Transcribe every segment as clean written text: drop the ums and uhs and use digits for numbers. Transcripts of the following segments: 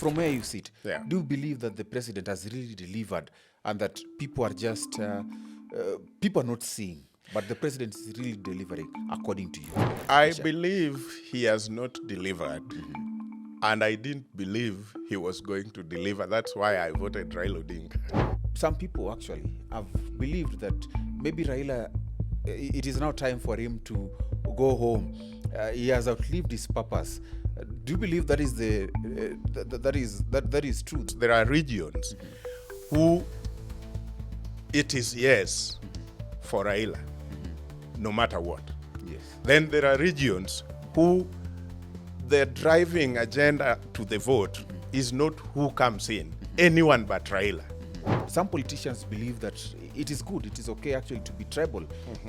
from where you sit, Yeah. do you believe that the president has really delivered and that people are just, people are not seeing, but the president is really delivering according to you? I believe he has not delivered, and I didn't believe he was going to deliver. That's why I voted Raila Odinga. Some people actually have believed that maybe Raila, it is now time for him to go home. He has outlived his purpose. Do you believe that is that is true? There are regions who it is yes for Raila, no matter what. Yes. Then there are regions who their driving agenda to the vote is not who comes in, anyone but Raila. Some politicians believe that it is good, it is okay actually to be tribal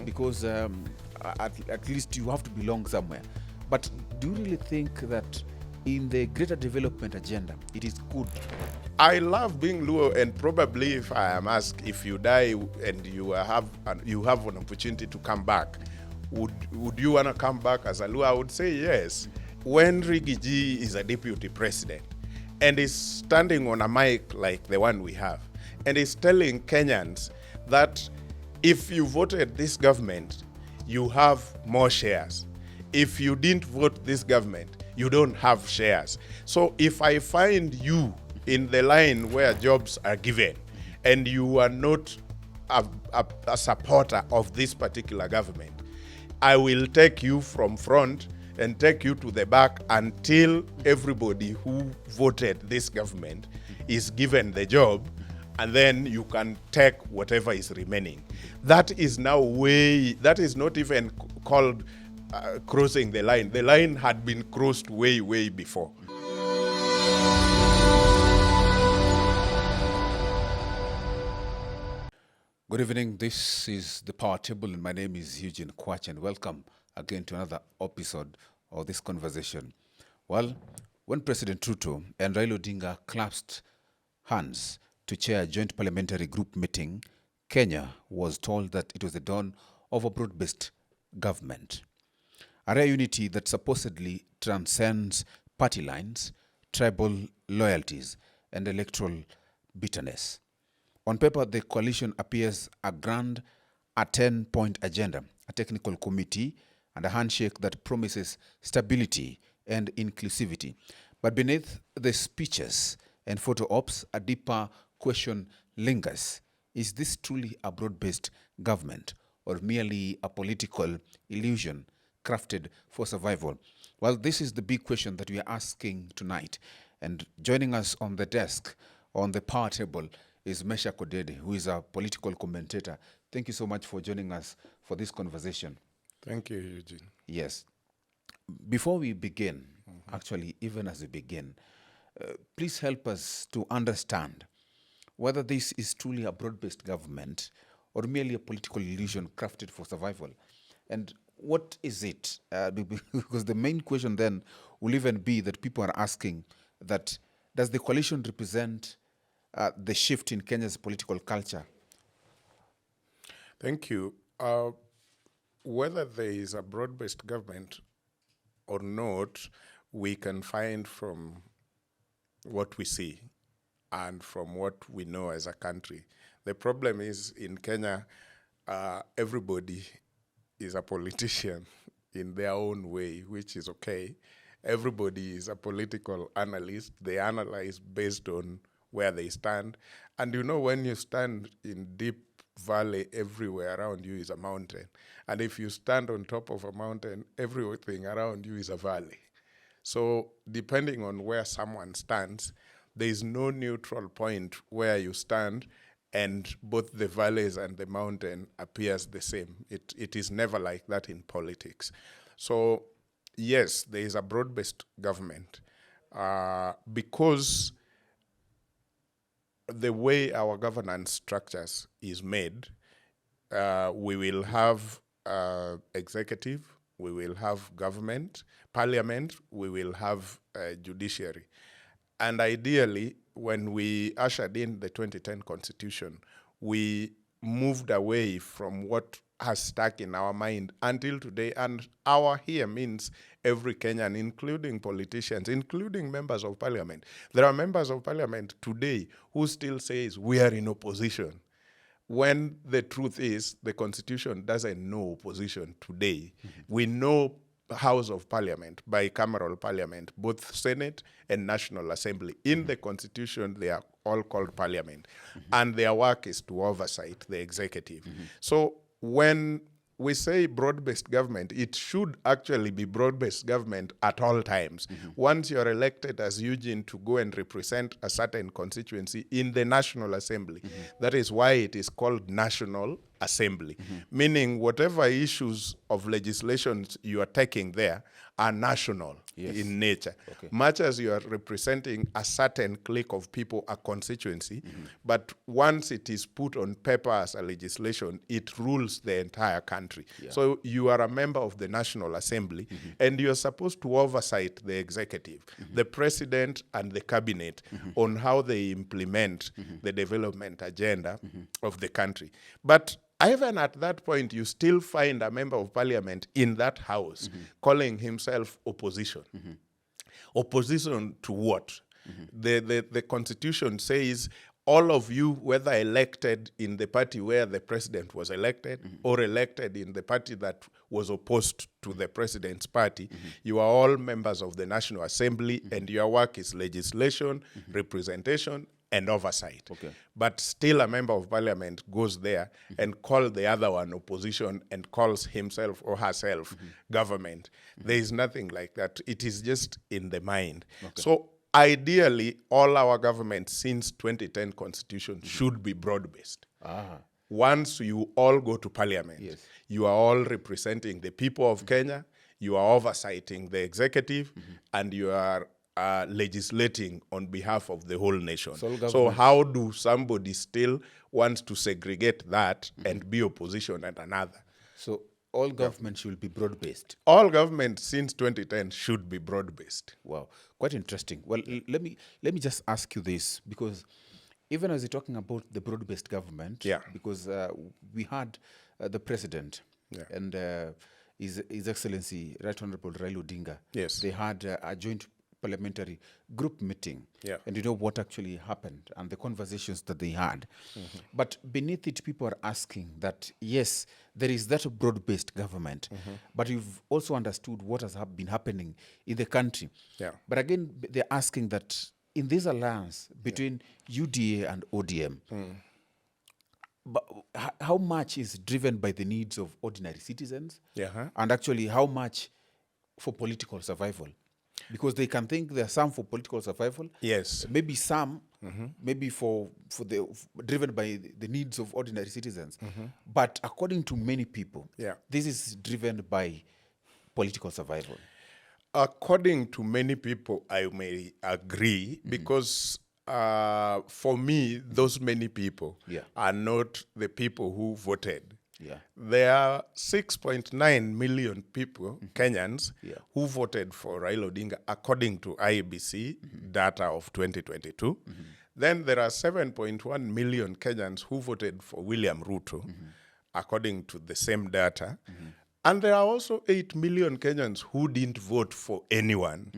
because at least you have to belong somewhere. But do you really think that in the greater development agenda, it is good? I love being Luo, and probably if I am asked if you die and you have an opportunity to come back, would you want to come back as a Luo? I would say yes. When Rigiji is a deputy president and is standing on a mic like the one we have, and is telling Kenyans that if you voted this government, you have more shares. If you didn't vote this government, you don't have shares. So if I find you in the line where jobs are given and you are not a supporter of this particular government, I will take you from front and take you to the back until everybody who voted this government is given the job, and then you can take whatever is remaining. That is now that is not even called crossing the line. The line had been crossed way before. Good evening, this is The Power Table and my name is Eugene Kwach, and welcome again to another episode of this conversation. Well, when President Ruto and Raila Odinga clasped hands to chair a joint parliamentary group meeting, Kenya was told that it was the dawn of a broad-based government. A rare unity that supposedly transcends party lines, tribal loyalties, and electoral bitterness. On paper, the coalition appears a grand, a 10-point agenda, a technical committee, and a handshake that promises stability and inclusivity. But beneath the speeches and photo ops, a deeper question lingers. Is this truly a broad-based government or merely a political illusion crafted for survival? Well, this is the big question that we are asking tonight. And joining us on the desk, on the power table, is Mesha Kodede, who is a political commentator. Thank you so much for joining us for this conversation. Thank you, Eugene. Yes. Before we begin, actually, even as we begin, please help us to understand whether this is truly a broad-based government or merely a political illusion crafted for survival. And what is it? Because the main question then will even be that people are asking that, does the coalition represent the shift in Kenya's political culture? Thank you. Whether there is a broad-based government or not, we can find from what we see and from what we know as a country. The problem is in Kenya, everybody is a politician in their own way, which is okay. Everybody is a political analyst. They analyze based on where they stand. And you know, when you stand in deep valley, everywhere around you is a mountain. And if you stand on top of a mountain, everything around you is a valley. So depending on where someone stands, there is no neutral point where you stand and both the valleys and the mountain appears the same. It is never like that in politics. So yes, there is a broad-based government because the way our governance structures is made, we will have executive, we will have government, parliament, we will have judiciary. And ideally, when we ushered in the 2010 constitution, we moved away from what has stuck in our mind until today. And our here means every Kenyan, including politicians, including members of parliament. There are members of parliament today who still says we are in opposition, when the truth is the constitution doesn't know opposition today. We know House of Parliament, bicameral parliament, both Senate and National Assembly. In the constitution, they are all called parliament. And their work is to oversight the executive. So when we say broad-based government, it should actually be broad-based government at all times. Once you're elected as Eugene to go and represent a certain constituency in the National Assembly, that is why it is called National Assembly, meaning whatever issues of legislations you are taking there are national in nature. Much as you are representing a certain clique of people, a constituency, but once it is put on paper as a legislation, it rules the entire country. So you are a member of the National Assembly, and you are supposed to oversight the executive, the president and the cabinet on how they implement the development agenda of the country. But even at that point, you still find a member of parliament in that house calling himself opposition. Opposition to what? The constitution says all of you, whether elected in the party where the president was elected or elected in the party that was opposed to the president's party, you are all members of the National Assembly, and your work is legislation, representation, and oversight. But still a member of parliament goes there and calls the other one opposition and calls himself or herself government. There is nothing like that. It is just in the mind. So ideally, all our governments since 2010 constitution should be broad-based. Once you all go to parliament, you are all representing the people of Kenya, you are oversighting the executive, and you are legislating on behalf of the whole nation. So how do somebody still wants to segregate that and be opposition at another? So all government should be broad-based. All government since 2010 should be broad-based. Wow, quite interesting. Well, let me just ask you this, because even as you're talking about the broad-based government, because we had the president and His Excellency Right Honorable Raila Odinga. They had a joint parliamentary group meeting, and you know what actually happened and the conversations that they had. But beneath it, people are asking that, yes, there is that broad-based government, but you've also understood what has been happening in the country. But again, they're asking that in this alliance between UDA and ODM, but how much is driven by the needs of ordinary citizens, and actually how much for political survival? Because they can think there are some for political survival. Maybe some, maybe for the driven by the needs of ordinary citizens. But according to many people, this is driven by political survival. According to many people, I may agree, because for me, those many people are not the people who voted. There are 6.9 million people, Kenyans, who voted for Raila Odinga according to IEBC data of 2022. Then there are 7.1 million Kenyans who voted for William Ruto according to the same data. And there are also 8 million Kenyans who didn't vote for anyone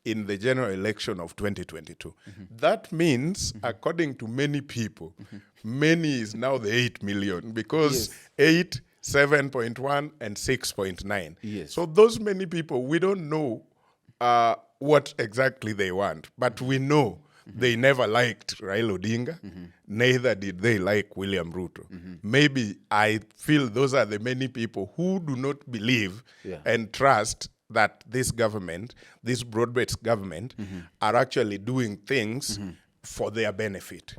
in the general election of 2022. That means, according to many people, many is now the 8 million, because 8, 7.1, and 6.9. So those many people, we don't know what exactly they want, but we know they never liked Raila Odinga, neither did they like William Ruto. Maybe I feel those are the many people who do not believe and trust that this government, this broad-based government, are actually doing things for their benefit.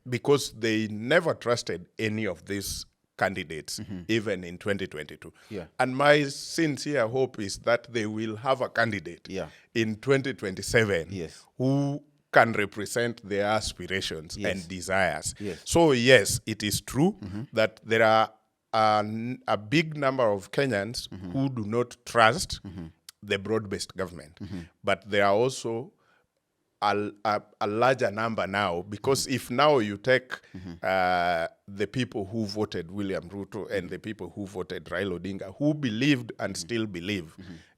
Because they never trusted any of these candidates, even in 2022. And my sincere hope is that they will have a candidate in 2027 who can represent their aspirations and desires. So yes, it is true that there are a big number of Kenyans who do not trust the broad-based government. But there are also a larger number now, because if now you take the people who voted William Ruto and the people who voted Raila Odinga, who believed and still believe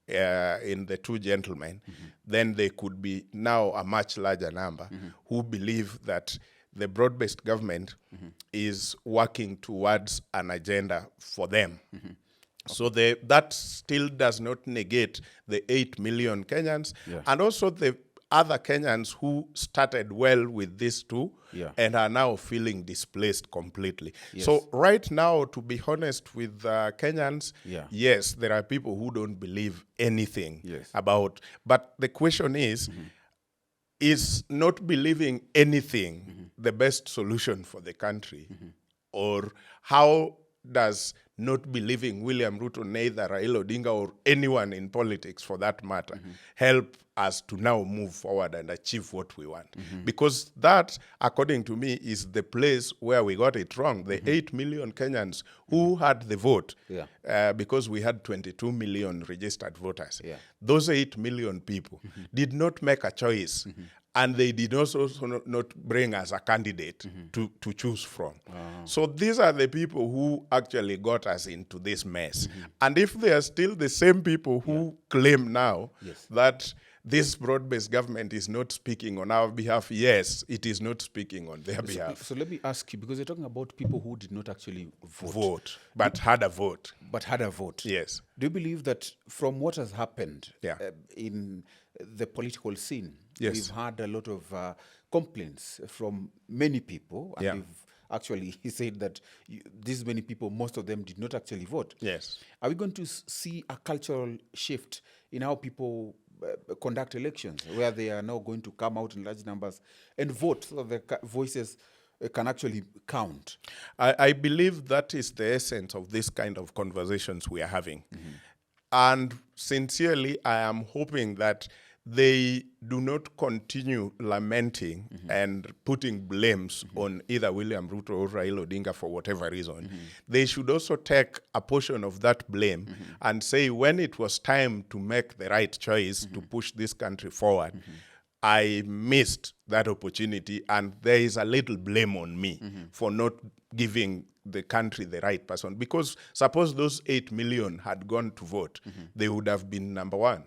in the two gentlemen, then they could be now a much larger number who believe that the broad-based government is working towards an agenda for them. So that still does not negate the 8 million Kenyans and also the other Kenyans who started well with these two and are now feeling displaced completely. So right now, to be honest with Kenyans, yes, there are people who don't believe anything about, but the question is not believing anything the best solution for the country? Or how does not believing William Ruto, neither Raila Odinga or anyone in politics for that matter, help us to now move forward and achieve what we want? Because that, according to me, is the place where we got it wrong. The 8 million Kenyans who had the vote, because we had 22 million registered voters, those 8 million people did not make a choice. And they did also not bring us a candidate to choose from. So these are the people who actually got us into this mess. And if they are still the same people who claim now that this broad-based government is not speaking on our behalf, yes, it is not speaking on their behalf. So let me ask you, because you're talking about people who did not actually vote. But had a vote. But had a vote. Yes. Do you believe that from what has happened in the political scene, we've had a lot of complaints from many people, and we've actually said that these many people, most of them did not actually vote. Yes. Are we going to see a cultural shift in how people conduct elections, where they are now going to come out in large numbers and vote so that their voices can actually count? I believe that is the essence of this kind of conversations we are having. And sincerely, I am hoping that they do not continue lamenting and putting blames on either William Ruto or Raila Odinga for whatever reason. They should also take a portion of that blame and say, when it was time to make the right choice to push this country forward, I missed that opportunity, and there is a little blame on me for not giving the country the right person. Because suppose those 8 million had gone to vote, they would have been number one.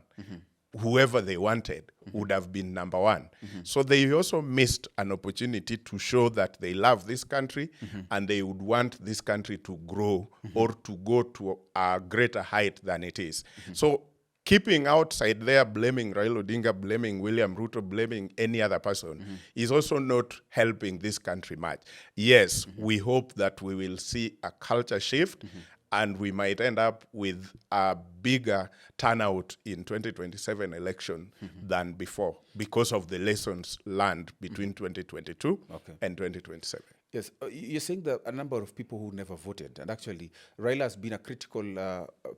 Whoever they wanted would have been number one. So they also missed an opportunity to show that they love this country and they would want this country to grow or to go to a greater height than it is. So keeping outside there, blaming Raila Odinga, blaming William Ruto, blaming any other person is also not helping this country much. Yes, we hope that we will see a culture shift and we might end up with a bigger turnout in 2027 election than before because of the lessons learned between 2022 and 2027. Yes, you're saying that a number of people who never voted, and actually Raila has been a critical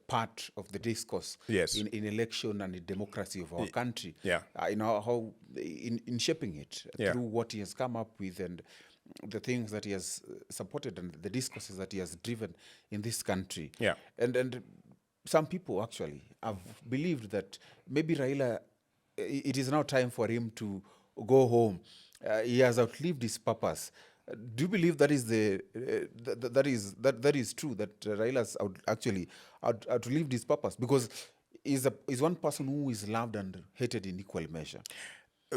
part of the discourse in election and in democracy of our country. You know, how in shaping it through what he has come up with and the things that he has supported and the discourses that he has driven in this country. And some people actually have believed that maybe Raila, it is now time for him to go home. He has outlived his purpose. Do you believe that is that is true, that Raila has actually outlived his purpose? Because he's one person who is loved and hated in equal measure.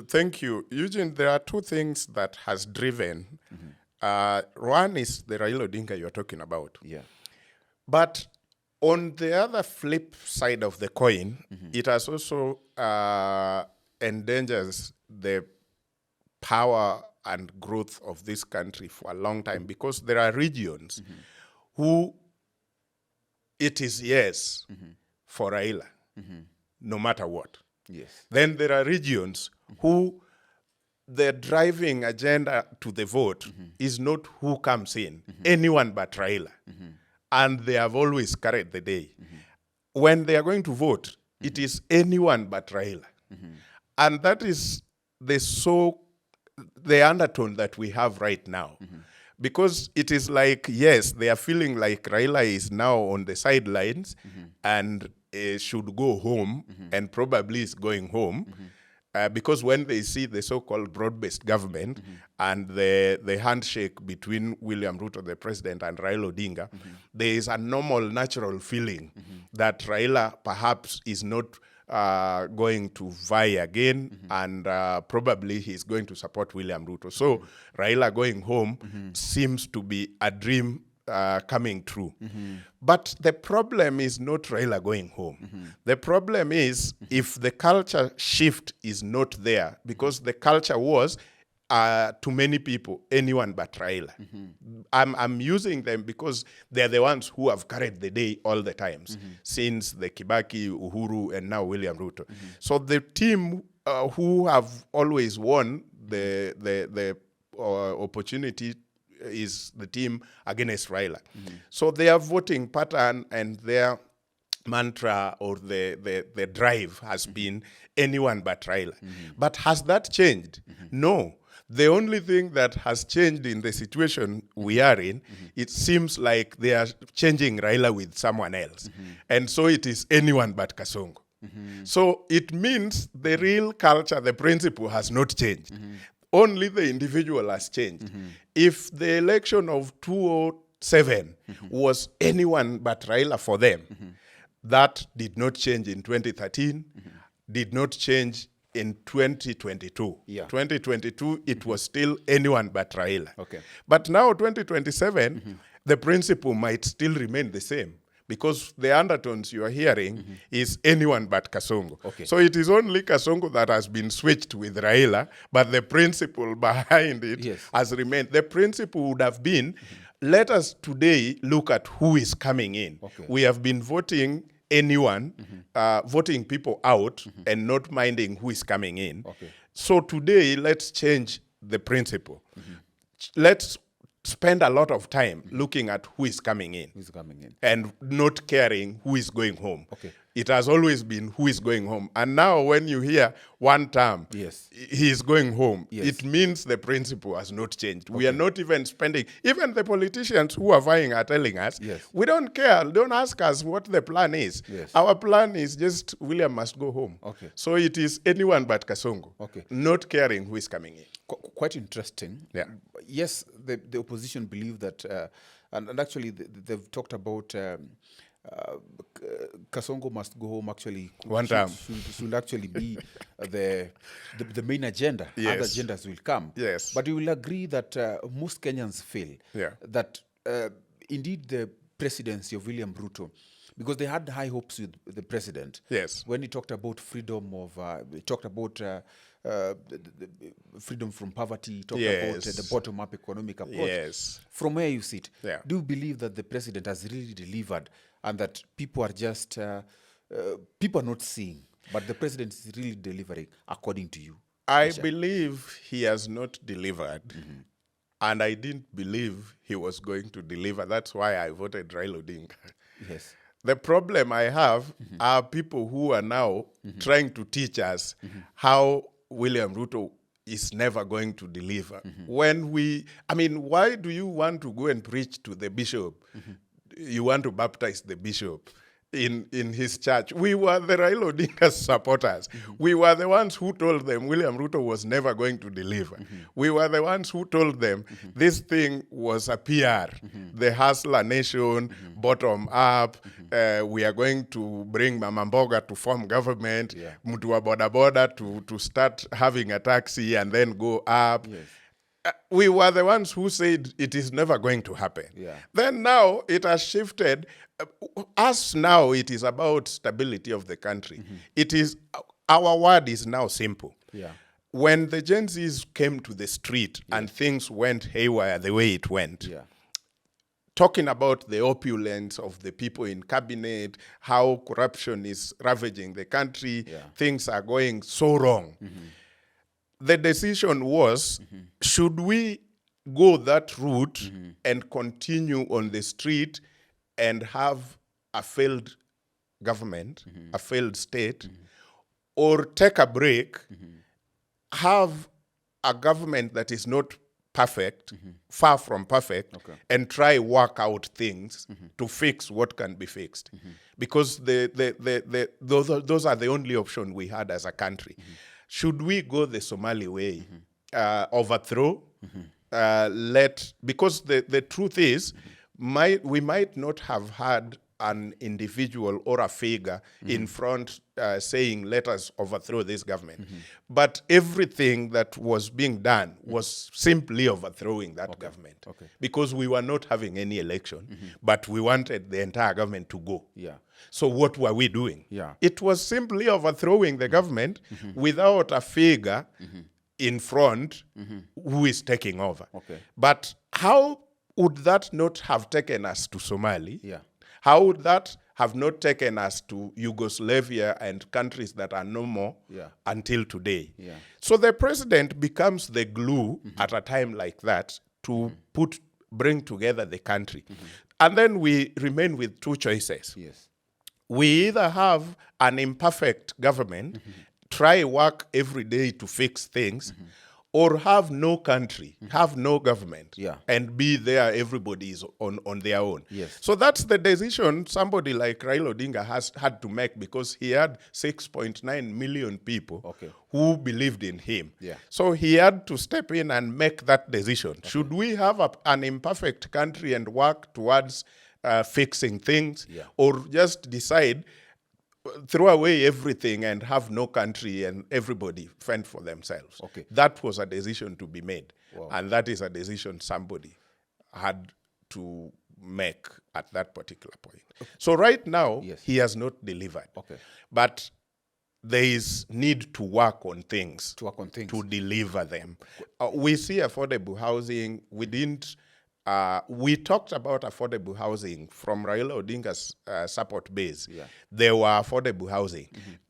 Thank you. Eugene, there are two things that has driven. One is the Raila Odinga you're talking about. But on the other flip side of the coin, it has also endangers the power and growth of this country for a long time, because there are regions who it is yes for Raila, no matter what. Then there are regions who the driving agenda to the vote is not who comes in, anyone but Raila. And they have always carried the day. When they are going to vote, it is anyone but Raila. And that is the undertone that we have right now. Because it is like, yes, they are feeling like Raila is now on the sidelines and should go home and probably is going home. because when they see the so-called broad-based government and the handshake between William Ruto, the president, and Raila Odinga, there is a normal, natural feeling that Raila perhaps is not going to vie again, and probably he's going to support William Ruto. So Raila going home seems to be a dream coming true. But the problem is not Raila going home. The problem is if the culture shift is not there, because the culture was to many people, anyone but Raila. I'm using them because they're the ones who have carried the day all the times, since the Kibaki, Uhuru, and now William Ruto. So the team who have always won the opportunity is the team against Raila. So their voting pattern and their mantra or the drive has been anyone but Raila. But has that changed? No. The only thing that has changed in the situation we are in, it seems like they are changing Raila with someone else. And so it is anyone but Kasongo. So it means the real culture, the principle has not changed. Only the individual has changed. If the election of 2007 was anyone but Raila for them, that did not change in 2013, did not change in 2022. 2022, it was still anyone but Raila. But now 2027, the principle might still remain the same, because the undertones you are hearing is anyone but Kasongo. So it is only Kasongo that has been switched with Raila, but the principle behind it has remained. The principle would have been, let us today look at who is coming in. We have been voting anyone, voting people out and not minding who is coming in. So today, let's change the principle. Let's spend a lot of time looking at who is coming in, and not caring who is going home. It has always been who is going home. And now when you hear one term, he is going home, it means the principle has not changed. We are not even spending, even the politicians who are vying are telling us, we don't care, don't ask us what the plan is. Our plan is just William must go home. So it is anyone but Kasongo, not caring who is coming in. Quite interesting. Yes, the opposition believe that, and actually they've talked about Kasongo must go home. Actually, one time should actually be the main agenda. Other agendas will come. But you will agree that most Kenyans feel that indeed the presidency of William Ruto, because they had high hopes with the president. When he talked about freedom of, he talked about the freedom from poverty, talked about the bottom-up economic approach. From where you sit, do you believe that the president has really delivered, and that people are just, people are not seeing, but the president is really delivering, according to you? I believe he has not delivered, and I didn't believe he was going to deliver. That's why I voted Raila Odinga. The problem I have are people who are now trying to teach us how William Ruto is never going to deliver. When why do you want to go and preach to the bishop? You want to baptize the bishop in his church. We were the Raila Odinga supporters. We were the ones who told them William Ruto was never going to deliver. We were the ones who told them this thing was a PR, the hustler nation, bottom up. We are going to bring Mama Mboga to form government, Mutua Boda Boda to start having a taxi and then go up. We were the ones who said it is never going to happen. Then now it has shifted. Us now, it is about stability of the country. It is, our word is now simple. When the Gen Zs came to the street and things went haywire the way it went, talking about the opulence of the people in cabinet, how corruption is ravaging the country, things are going so wrong. The decision was, should we go that route and continue on the street and have a failed government, a failed state, or take a break, have a government that is not perfect, far from perfect, and try work out things to fix what can be fixed. Because those are the only option we had as a country. should we go the Somali way, overthrow, because the truth is, we might not have had an individual or a figure in front saying, let us overthrow this government. But everything that was being done was simply overthrowing that government. Because we were not having any election, but we wanted the entire government to go. So what were we doing? It was simply overthrowing the government without a figure in front who is taking over. But how would that not have taken us to Somalia? How would that have not taken us to Yugoslavia and countries that are no more until today? So the president becomes the glue at a time like that to bring together the country. And then we remain with two choices. We either have an imperfect government, try work every day to fix things, or have no country, have no government, and be there, everybody is on their own. So that's the decision somebody like Raila Odinga has had to make, because he had 6.9 million people who believed in him. So he had to step in and make that decision. Should we have an imperfect country and work towards fixing things, or just decide, throw away everything and have no country and everybody fend for themselves? That was a decision to be made. And that is a decision somebody had to make at that particular point. So right now, he has not delivered. But there is need to work on things, to deliver them. We see affordable housing. We talked about affordable housing from Raila Odinga's support base. There were affordable housing.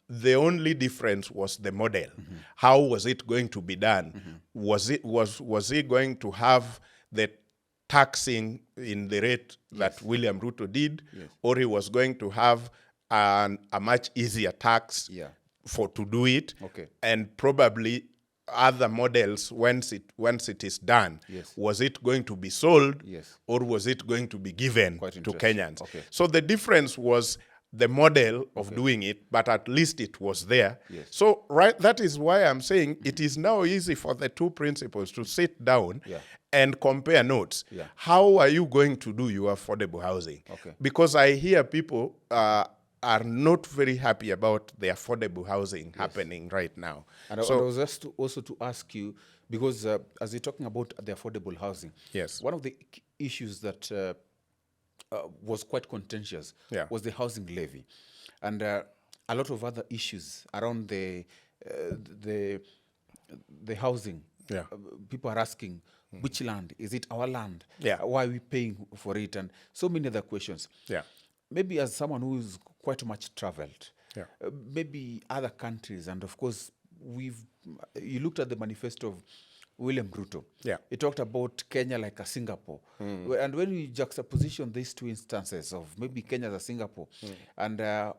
The only difference was the model. How was it going to be done? Was he going to have the taxing in the rate that William Ruto did, or he was going to have a much easier tax to do it, and probably other models once it is done? Was it going to be sold, or was it going to be given to Kenyans? So the difference was the model of doing it, but at least it was there. So that is why I'm saying it is now easy for the two principals to sit down and compare notes. How are you going to do your affordable housing? Because I hear people are not very happy about the affordable housing happening right now. And I was asked also to ask you, because as you're talking about the affordable housing, one of the issues that was quite contentious was the housing levy, and a lot of other issues around the housing. People are asking, which land? Is it our land? Why are we paying for it? And so many other questions. Maybe as someone who is quite much traveled, maybe other countries, and of course, you looked at the manifesto of William Ruto. He talked about Kenya like a Singapore. And when we juxtaposition these two instances of maybe Kenya as a Singapore, and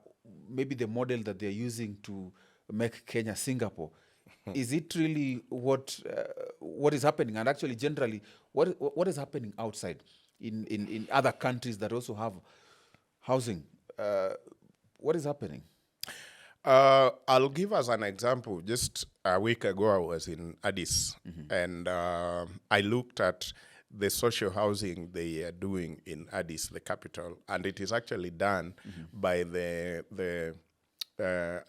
maybe the model that they're using to make Kenya Singapore, is it really what is happening? And actually, generally, what is happening outside in other countries that also have housing? What is happening? I'll give us an example. Just a week ago, I was in Addis, and I looked at the social housing they are doing in Addis, the capital, and it is actually done by the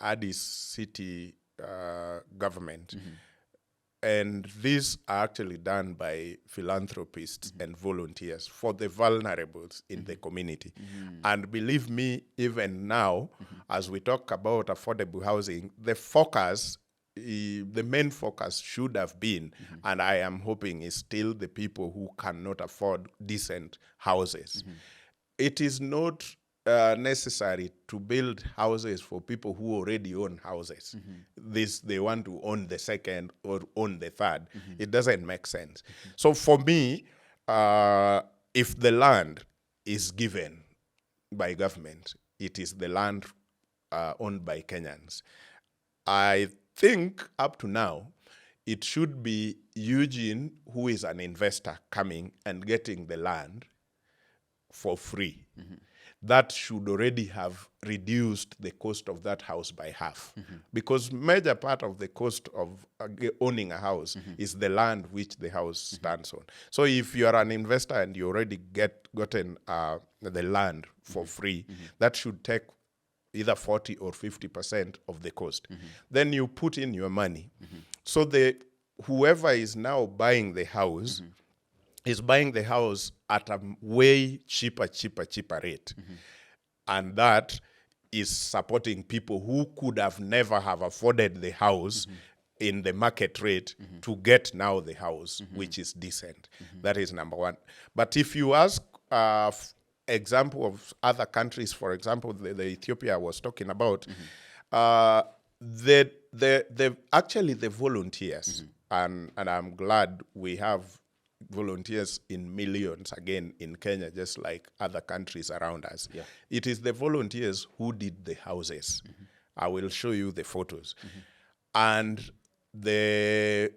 Addis city government. And these are actually done by philanthropists and volunteers for the vulnerables in the community. And believe me, even now, as we talk about affordable housing, the main focus should have been, and I am hoping is still, the people who cannot afford decent houses. It is not necessary to build houses for people who already own houses. They want to own the second or own the third. It doesn't make sense. So for me, if the land is given by government, it is the land owned by Kenyans. I think up to now, it should be Eugene, who is an investor, coming and getting the land for free. that should already have reduced the cost of that house by half. Because major part of the cost of owning a house is the land which the house stands on. So if you are an investor and you already gotten the land for free, that should take either 40 or 50% of the cost. Then you put in your money. So whoever is now buying the house is buying the house at a way cheaper rate. And that is supporting people who could have never have afforded the house in the market rate to get now the house, which is decent. That is number one. But if you ask example of other countries, for example, the Ethiopia I was talking about, actually the volunteers, and I'm glad we have volunteers in millions again in Kenya, just like other countries around us. It is the volunteers who did the houses. I will show you the photos. And the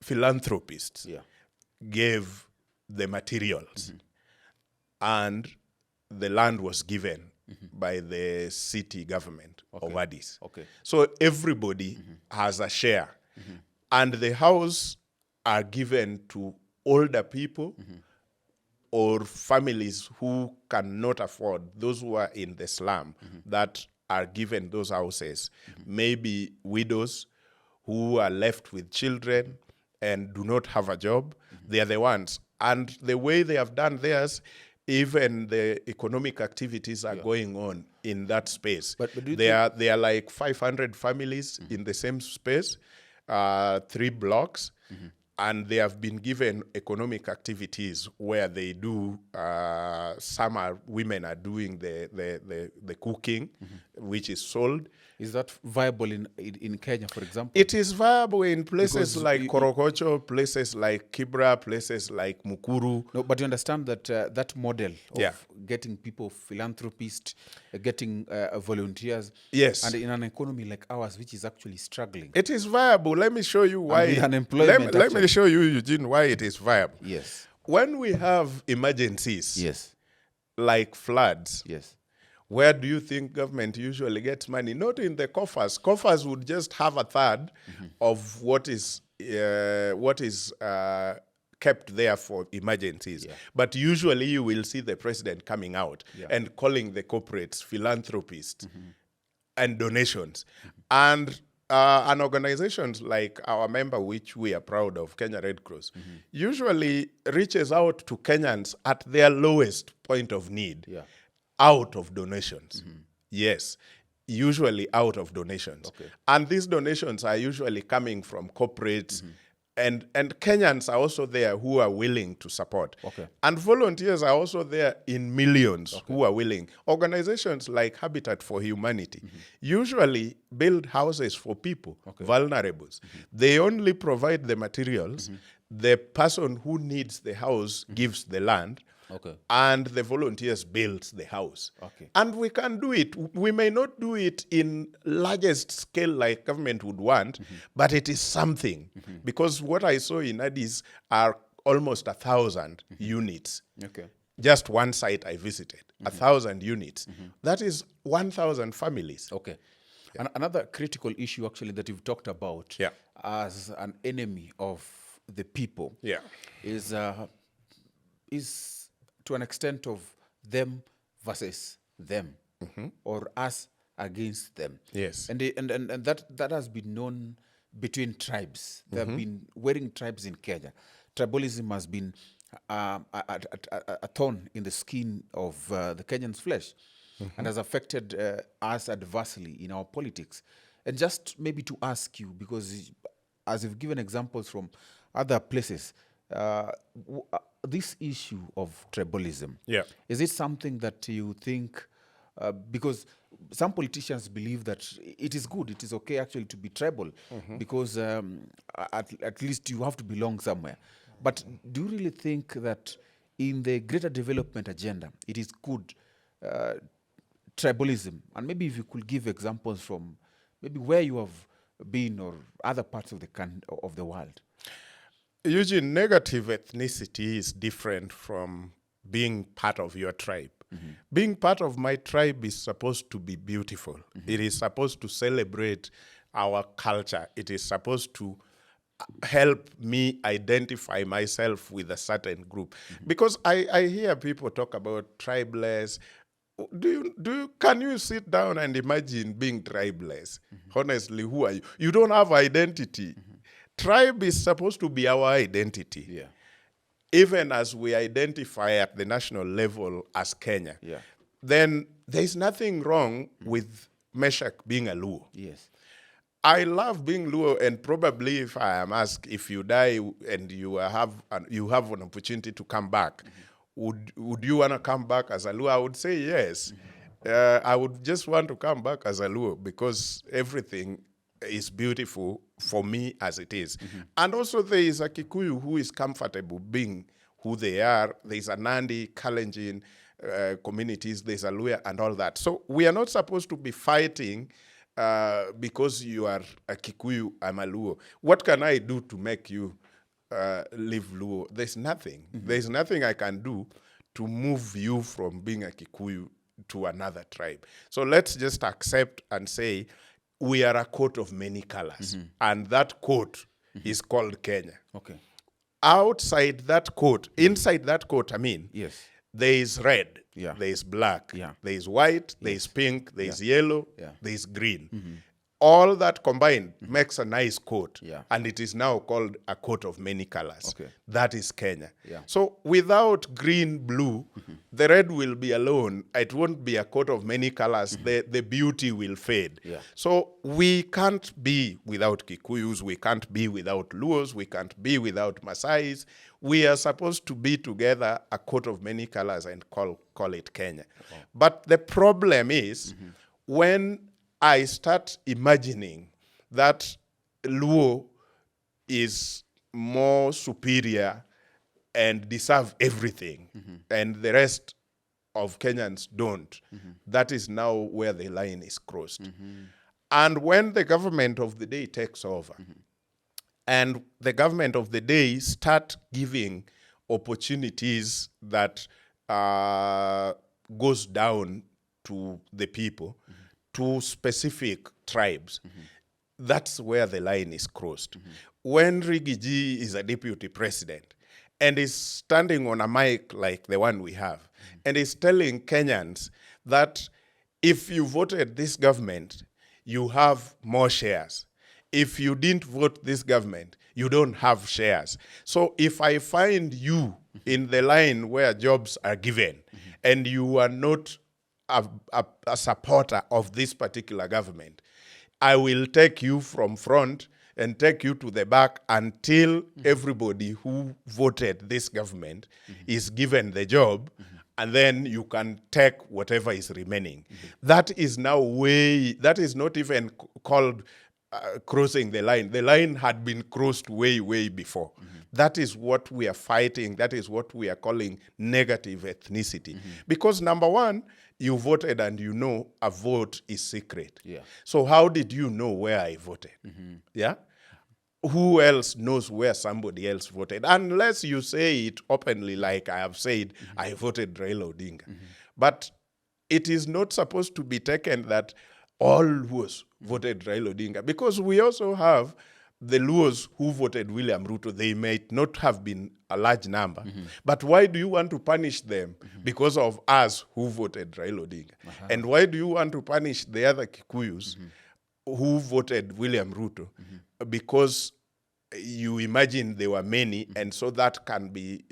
philanthropists gave the materials. And the land was given by the city government of Addis. So everybody has a share. And the house are given to older people or families who cannot afford, those who are in the slum that are given those houses. Maybe widows who are left with children and do not have a job. They are the ones. And the way they have done theirs, even the economic activities are going on in that space. But they are like 500 families in the same space, 3 blocks, and they have been given economic activities where they do, women are doing the cooking, which is sold. Is that viable in Kenya, for example? It is viable in places like Korokocho, places like Kibra, places like Mukuru. No, but you understand that that model of getting people, philanthropists, getting volunteers, and in an economy like ours, which is actually struggling. It is viable. Let me show you why. Unemployment. Let me show you, Eugene, why it is viable. Yes. When we have emergencies, like floods, where do you think government usually gets money? Not in the coffers. Coffers would just have a third of what is kept there for emergencies. But usually you will see the president coming out and calling the corporates philanthropists and donations. And an organization like our member, which we are proud of, Kenya Red Cross, usually reaches out to Kenyans at their lowest point of need. Out of donations. Yes, usually out of donations. And these donations are usually coming from corporates, and Kenyans are also there who are willing to support. And volunteers are also there in millions who are willing. Organizations like Habitat for Humanity usually build houses for people, vulnerables. They only provide the materials. The person who needs the house gives the land. And the volunteers build the house. And we can do it. We may not do it in largest scale like government would want, but it is something. Because what I saw in Addis are almost 1,000 units. Just one site I visited, 1,000 units. That is 1,000 families. And another critical issue actually that you've talked about as an enemy of the people is to an extent of them versus them, or us against them. And that has been known between tribes. There have been warring tribes in Kenya. Tribalism has been a thorn in the skin of the Kenyans' flesh, and has affected us adversely in our politics. And just maybe to ask you, because as you've given examples from other places, this issue of tribalism, is it something that you think, because some politicians believe that it is good, it is okay actually to be tribal, because at least you have to belong somewhere. But do you really think that in the greater development agenda, it is good tribalism? And maybe if you could give examples from maybe where you have been or other parts of the world. Eugene, negative ethnicity is different from being part of your tribe. Being part of my tribe is supposed to be beautiful. It is supposed to celebrate our culture. It is supposed to help me identify myself with a certain group. Because I hear people talk about tribeless. Can you sit down and imagine being tribeless? Honestly, who are you? You don't have identity. Tribe is supposed to be our identity. Yeah. Even as we identify at the national level as Kenya. Yeah. Then there's nothing wrong with Meshach being a Luo. Yes. I love being Luo, and probably if I am asked if you die and you have an opportunity to come back, would you want to come back as a Luo? I would say yes. I would just want to come back as a Luo because everything is beautiful for me as it is. And also there is a Kikuyu who is comfortable being who they are. There's a Nandi, Kalenjin communities, there's a Luya and all that. So we are not supposed to be fighting because you are a Kikuyu, I'm a Luo. What can I do to make you live Luo? There's nothing. There's nothing I can do to move you from being a Kikuyu to another tribe. So let's just accept and say we are a coat of many colors. And that coat is called Kenya. Okay. Outside that coat, inside that coat, yes, there is red, Yeah. there is black, Yeah. there is white, there is pink, there is yellow, Yeah. there is green. All that combined makes a nice coat. Yeah. And it is now called a coat of many colors. Okay. That is Kenya. Yeah. So without green, blue, the red will be alone. It won't be a coat of many colors. The beauty will fade. Yeah. So we can't be without Kikuyus. We can't be without Luos. We can't be without Masais. We are supposed to be together, a coat of many colors, and call it Kenya. Okay. But the problem is when I start imagining that Luo is more superior and deserve everything, and the rest of Kenyans don't. That is now where the line is crossed. And when the government of the day takes over, and the government of the day start giving opportunities that goes down to the people, to specific tribes, that's where the line is crossed. When Rigiji is a deputy president and is standing on a mic like the one we have, and is telling Kenyans that if you voted this government, you have more shares. If you didn't vote this government, you don't have shares. So if I find you in the line where jobs are given, and you are not a supporter of this particular government, I will take you from front and take you to the back until everybody who voted this government is given the job, and then you can take whatever is remaining. That is now that is not even called crossing the line. The line had been crossed way, way before. That is what we are fighting. That is what we are calling negative ethnicity. Because number one, you voted and you know a vote is secret. Yeah. So how did you know where I voted? Yeah? Who else knows where somebody else voted? Unless you say it openly, like I have said, I voted Raila Odinga. But it is not supposed to be taken that all Luos voted Raila Odinga, because we also have the Luos who voted William Ruto. They might not have been a large number, but why do you want to punish them? Because of us who voted Raila Odinga. And why do you want to punish the other Kikuyus who voted William Ruto? Because you imagine there were many, and so that can be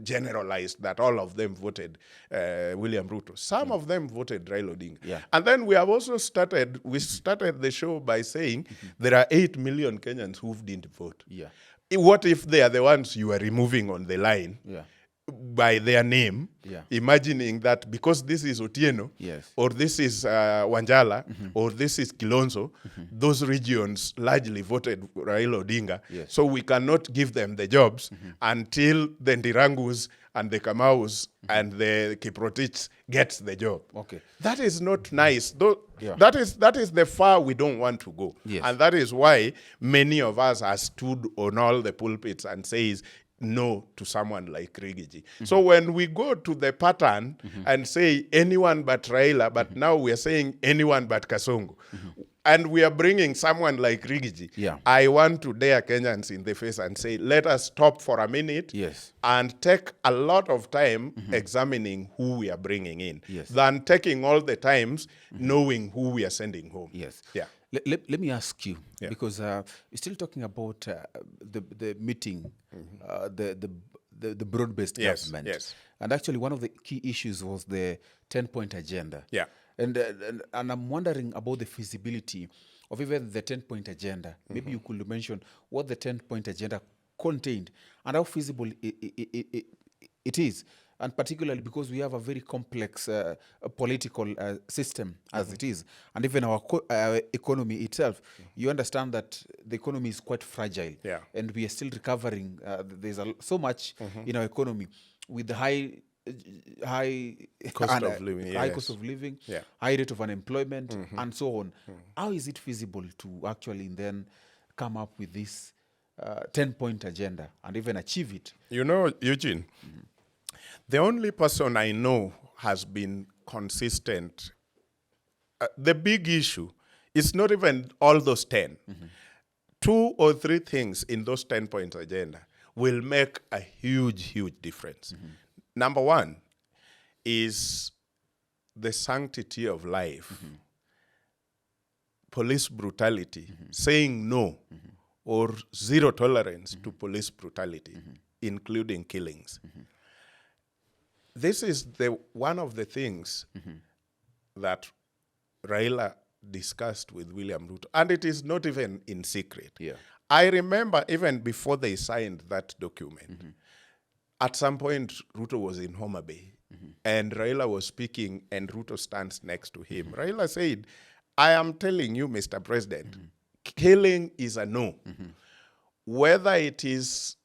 generalized that all of them voted William Ruto. Some of them voted Raila Odinga. Yeah. And then we have also started the show by saying there are 8 million Kenyans who didn't vote. Yeah. What if they are the ones you are removing on the line? Yeah. By their name, Yeah. imagining that because this is Otieno, Yes. or this is Wanjala, or this is Kilonzo, those regions largely voted Raila Odinga. Yes. So we cannot give them the jobs until the Ndirangus and the Kamaus and the Kiprotich gets the job. Okay. That is not nice. Yeah. That is the far we don't want to go. Yes. And that is why many of us have stood on all the pulpits and says no to someone like Rigiji. So when we go to the pattern and say anyone but Raila, but now we are saying anyone but Kasongo. And we are bringing someone like Rigiji. Yeah. I want to dare Kenyans in the face and say, let us stop for a minute Yes. and take a lot of time examining who we are bringing in Yes. than taking all the times knowing who we are sending home. Yes. Yeah. Let me ask you, Yeah. because we're still talking about the meeting, the broad-based Yes, government. yes. And actually, one of the key issues was the 10-point agenda. Yeah. And I'm wondering about the feasibility of even the 10-point agenda. Maybe you could mention what the 10-point agenda contained and how feasible it is. And particularly because we have a very complex political system as it is. And even our economy itself, you understand that the economy is quite fragile. Yeah. And we are still recovering. There's so much in our economy with the high Cost of living, high yes. cost of living, Yeah. high rate of unemployment, and so on. How is it feasible to actually then come up with this 10-point agenda and even achieve it? You know, Eugene, the only person I know has been consistent. The big issue is not even all those 10. 2 or 3 things in those 10-point agenda will make a huge, huge difference. Number 1 is the sanctity of life, police brutality, saying no or zero tolerance to police brutality, including killings. This is one of the things that Raila discussed with William Ruto, and it is not even in secret. Yeah. I remember even before they signed that document, at some point Ruto was in Homa Bay, and Raila was speaking, and Ruto stands next to him. Raila said, I am telling you, Mr. President, killing is a no. Whether it is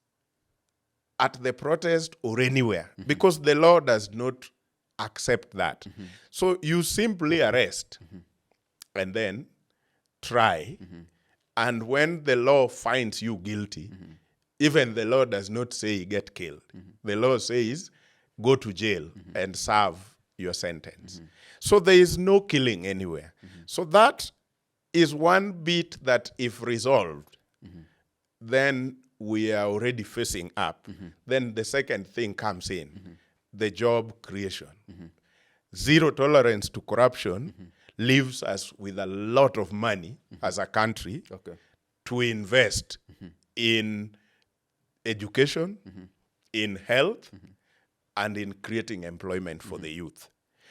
at the protest or anywhere, because the law does not accept that. So you simply arrest and then try. And when the law finds you guilty, even the law does not say get killed. The law says go to jail and serve your sentence. So there is no killing anywhere. So that is one bit that if resolved, then we are already facing up. Then the second thing comes in, the job creation. Zero tolerance to corruption leaves us with a lot of money as a country to invest in education, in health, and in creating employment for the youth.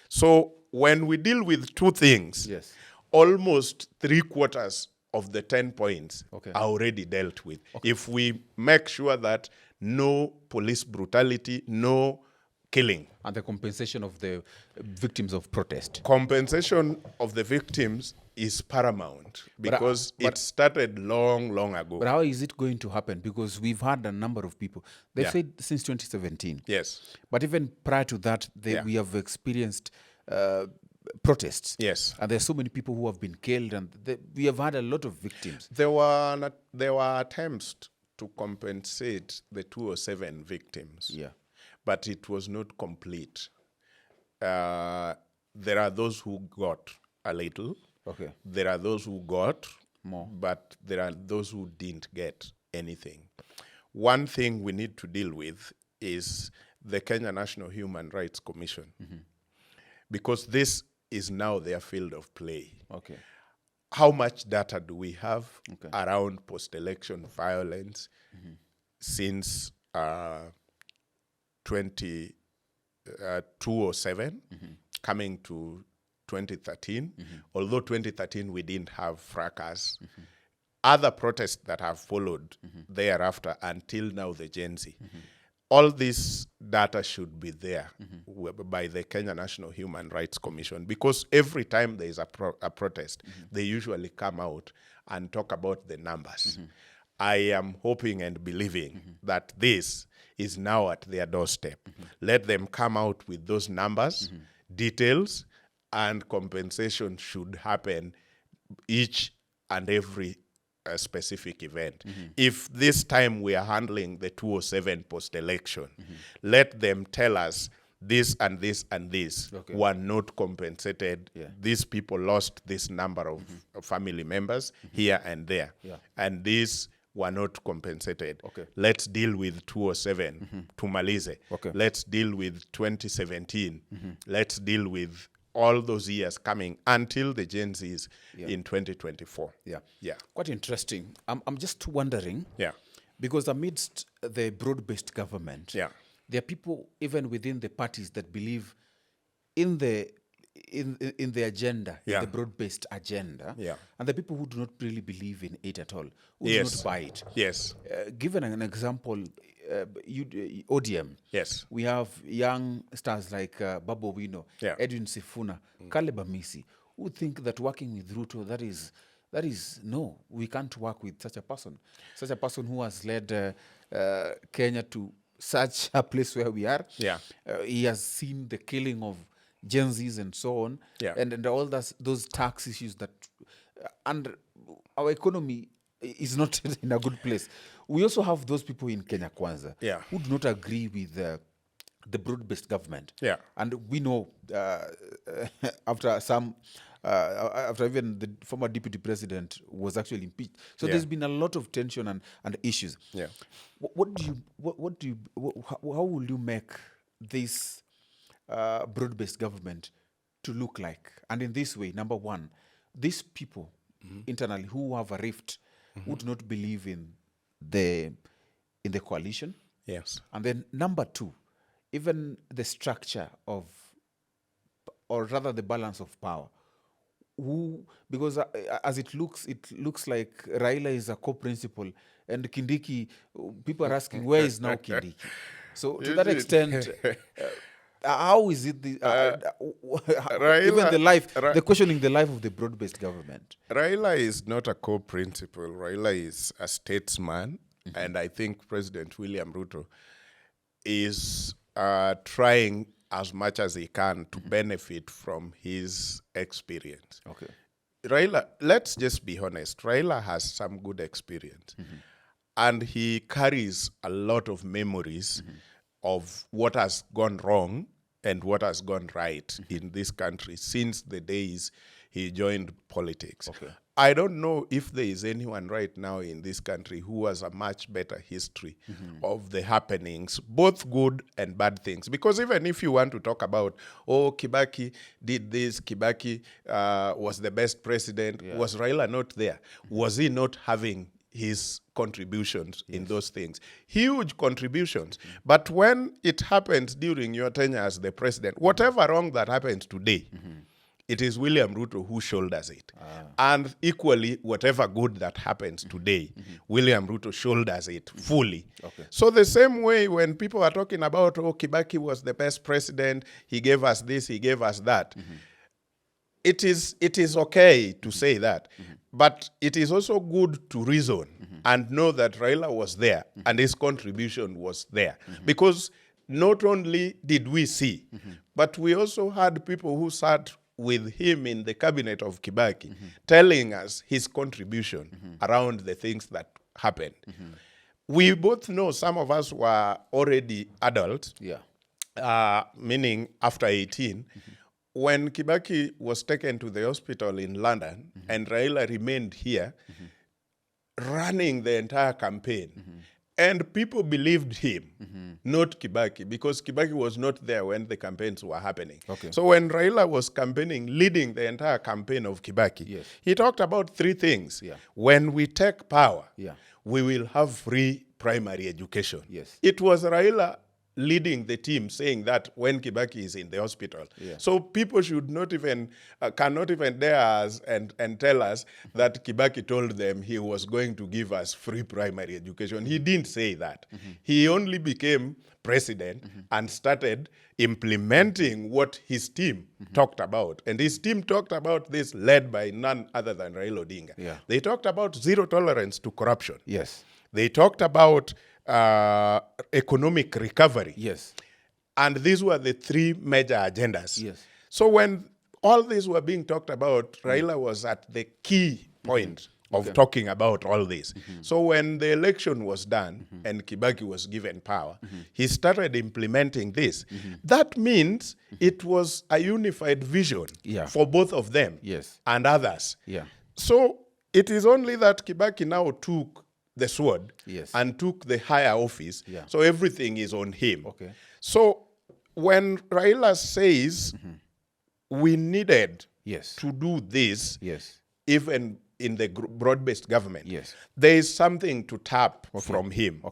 So when we deal with 2 things, Yes. almost 3/4 of the 10 points are already dealt with. If we make sure that no police brutality, no killing. And the compensation of the victims of protest. Compensation of the victims is paramount because it started long, long ago. But how is it going to happen? Because we've had a number of people. They've said since 2017. Yes. But even prior to that, we have experienced protests. Yes. And there's so many people who have been killed, and we have had a lot of victims. There were attempts to compensate the 207 victims. Yeah. But it was not complete. There are those who got a little. Okay. There are those who got more. But there are those who didn't get anything. One thing we need to deal with is the Kenya National Human Rights Commission. Because this is now their field of play. Okay. How much data do we have around post-election violence since 2007 coming to 2013? Although 2013 we didn't have fracas. Other protests that have followed thereafter until now, the Gen Z. All this data should be there by the Kenya National Human Rights Commission, because every time there is a protest, they usually come out and talk about the numbers. I am hoping and believing that this is now at their doorstep. Let them come out with those numbers, details, and compensation should happen each and every specific event. If this time we are handling the 207 post-election, let them tell us this and this and this Okay. were not compensated. Yeah. These people lost this number of family members here and there. Yeah. And these were not compensated. Okay. Let's deal with 207, tumalize. Okay. Let's deal with 2017. Let's deal with all those years coming until the Gen Zs in 2024. Yeah. Yeah. Quite interesting. I'm just wondering, Yeah. because amidst the broad-based government, Yeah. there are people even within the parties that believe in the agenda, Yeah. in the broad-based agenda, Yeah. and the people who do not really believe in it at all, who do Yes. not buy it. Yes. Given an example, ODM, Yes. we have young stars like Babo Wino, Yeah. Edwin Sifuna, Caleb Amisi, who think that working with Ruto, that is no, we can't work with such a person who has led Kenya to such a place where we are. Yeah. He has seen the killing of Gen Zs and so on, Yeah. and all those tax issues that, and our economy is not in a good place. We also have those people in Kenya Kwanza Yeah. who do not agree with the broad-based government. Yeah. And we know after even the former deputy president was actually impeached. So Yeah. there's been a lot of tension and issues. Yeah. How will you make this broad-based government to look like? And in this way, number one, these people internally who have a rift, who do not believe in the coalition. Yes. And then number two, even the structure of, or rather the balance of power. Because as it looks like Raila is a co-principal, and Kindiki, people are asking, where is now Kindiki? So to that extent, how is it even the questioning the life of the broad-based government? Raila is not a co-principal. Raila is a statesman, and I think President William Ruto is trying as much as he can to benefit from his experience. Okay. Raila, let's just be honest, Raila has some good experience. And he carries a lot of memories of what has gone wrong and what has gone right in this country since the days he joined politics. Okay. I don't know if there is anyone right now in this country who has a much better history of the happenings, both good and bad things. Because even if you want to talk about, Kibaki did this, Kibaki was the best president, was Raila not there? Was he not having his contributions in those things? Huge contributions. But when it happens during your tenure as the president, whatever wrong that happens today, it is William Ruto who shoulders it. And equally, whatever good that happens today, William Ruto shoulders it fully. Okay. So the same way when people are talking about, Kibaki was the best president, he gave us this, he gave us that. It is okay to say that, but it is also good to reason and know that Raila was there and his contribution was there. Because not only did we see, but we also had people who sat with him in the cabinet of Kibaki telling us his contribution around the things that happened. We both know some of us were already adults, meaning after 18, when Kibaki was taken to the hospital in London and Raila remained here running the entire campaign. And people believed him, not Kibaki, because Kibaki was not there when the campaigns were happening. Okay. So when Raila was campaigning, leading the entire campaign of Kibaki, he talked about three things. When we take power, we will have free primary education. It was Raila leading the team saying that when Kibaki is in the hospital. So people should not even, cannot even dare us and tell us that Kibaki told them he was going to give us free primary education. He didn't say that. He only became president and started implementing what his team talked about. And his team talked about this, led by none other than Raila Odinga. They talked about zero tolerance to corruption. They talked about economic recovery. And these were the three major agendas. So when all these were being talked about, Raila was at the key point of talking about all this. So when the election was done and Kibaki was given power, he started implementing this. That means it was a unified vision for both of them and others. So it is only that Kibaki now took the sword and took the higher office. So everything is on him. So when Raila says we needed to do this, even in the broad-based government, there is something to tap from him.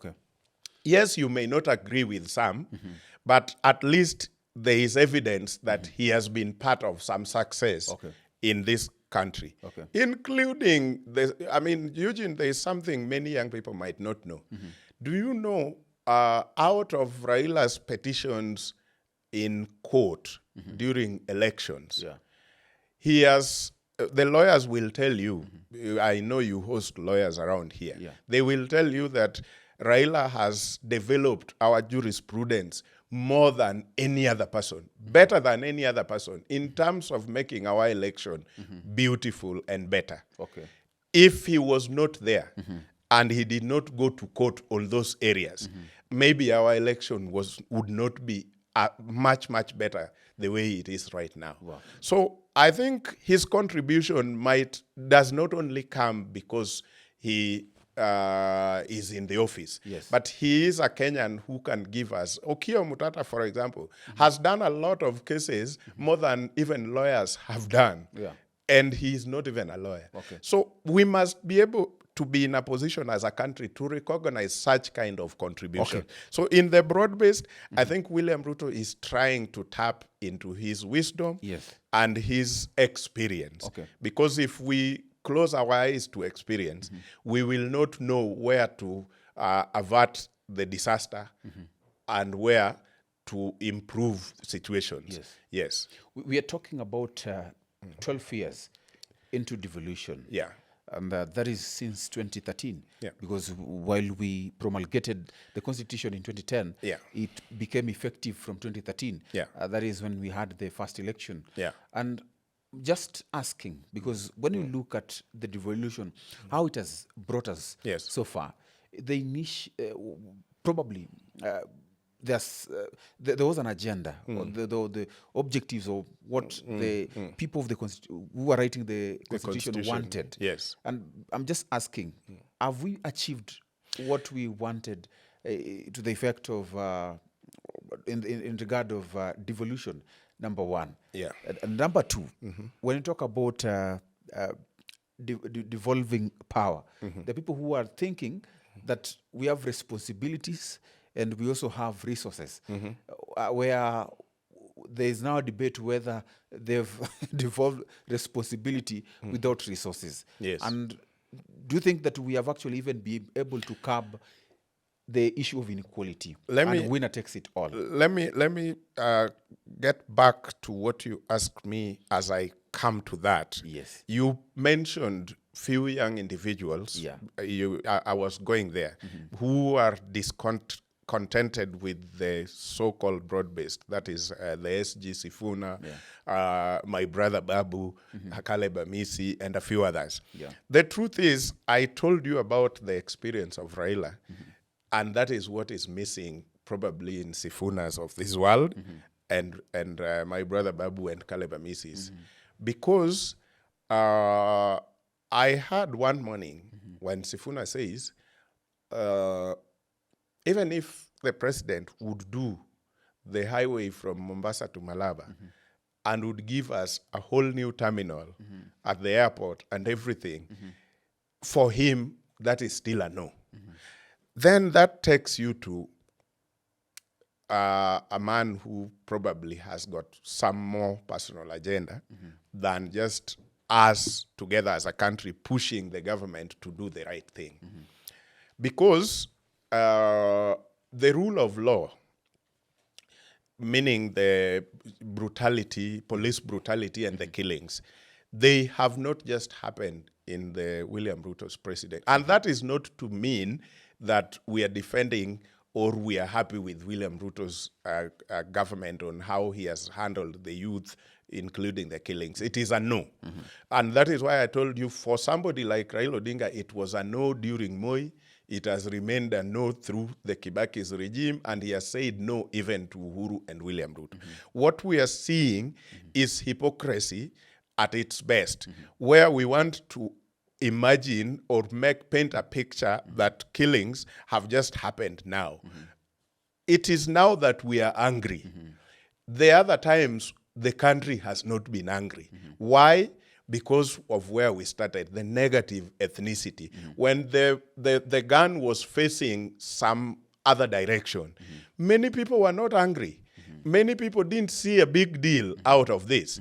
Yes, you may not agree with some, but at least there is evidence that he has been part of some success in this country, including Eugene, there is something many young people might not know. Do you know, out of Raila's petitions in court during elections, he has, the lawyers will tell you, I know you host lawyers around here, they will tell you that Raila has developed our jurisprudence more than any other person, better than any other person, in terms of making our election beautiful and better. If he was not there and he did not go to court on those areas, maybe our election would not be much, much better the way it is right now. So I think his contribution does not only come because he is in the office, but he is a Kenyan who can give us. Okiya Mutata, for example, has done a lot of cases, more than even lawyers have done, and he is not even a lawyer. So we must be able to be in a position as a country to recognize such kind of contribution. So in the broad-based, I think William Ruto is trying to tap into his wisdom and his experience. Because if we close our eyes to experience, we will not know where to avert the disaster and where to improve situations. We are talking about 12 years into devolution. And that is since 2013. Because while we promulgated the Constitution in 2010, it became effective from 2013. That is when we had the first election. And just asking, because when you look at the devolution, how it has brought us so far, probably there was an agenda, or the objectives of what the people of the who were writing the Constitution wanted. And I'm just asking, have we achieved what we wanted to the effect of, in regard of devolution? Number one. And number two, when you talk about devolving power, the people who are thinking that we have responsibilities and we also have resources, where there is now a debate whether they've devolved responsibility without resources. And do you think that we have actually even been able to curb the issue of inequality and winner takes it all? Let me get back to what you asked me as I come to that. You mentioned few young individuals. I was going there, who are discontented with the so-called broad-based, that is the SG Sifuna, my brother Babu, Caleb Amisi, and a few others. The truth is, I told you about the experience of Raila, and that is what is missing probably in Sifunas of this world, and my brother Babu and Caleb Amisi's. Because I heard one morning when Sifuna says, even if the president would do the highway from Mombasa to Malaba and would give us a whole new terminal at the airport and everything, for him, that is still a no. Then that takes you to a man who probably has got some more personal agenda than just us together as a country pushing the government to do the right thing. Because the rule of law, meaning the brutality, police brutality and the killings, they have not just happened in the William Ruto's presidency. And that is not to mean that we are defending or we are happy with William Ruto's government on how he has handled the youth, including the killings. It is a no. And that is why I told you, for somebody like Raila Odinga, it was a no during Moi. It has remained a no through the Kibaki's regime, and he has said no even to Uhuru and William Ruto. What we are seeing is hypocrisy at its best, where we want to imagine or paint a picture that killings have just happened now. It is now that we are angry. The other times, the country has not been angry. Why? Because of where we started, the negative ethnicity. When the gun was facing some other direction, many people were not angry. Many people didn't see a big deal out of this.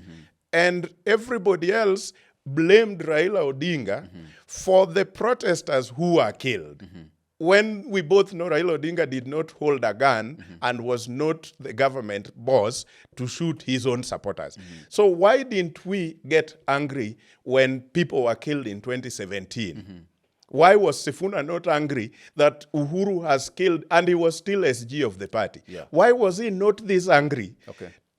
And everybody else blamed Raila Odinga for the protesters who were killed. When we both know Raila Odinga did not hold a gun and was not the government boss to shoot his own supporters. So why didn't we get angry when people were killed in 2017? Why was Sifuna not angry that Uhuru has killed, and he was still SG of the party? Why was he not this angry?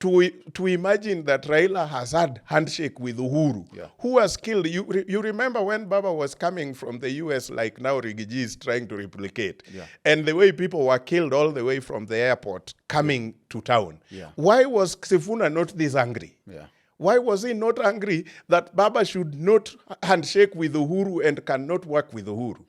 To imagine that Raila has had handshake with Uhuru, who was killed. You remember when Baba was coming from the US, like now Rigiji is trying to replicate, and the way people were killed all the way from the airport coming to town. Why was Sifuna not this angry? Why was he not angry that Baba should not handshake with Uhuru and cannot work with Uhuru?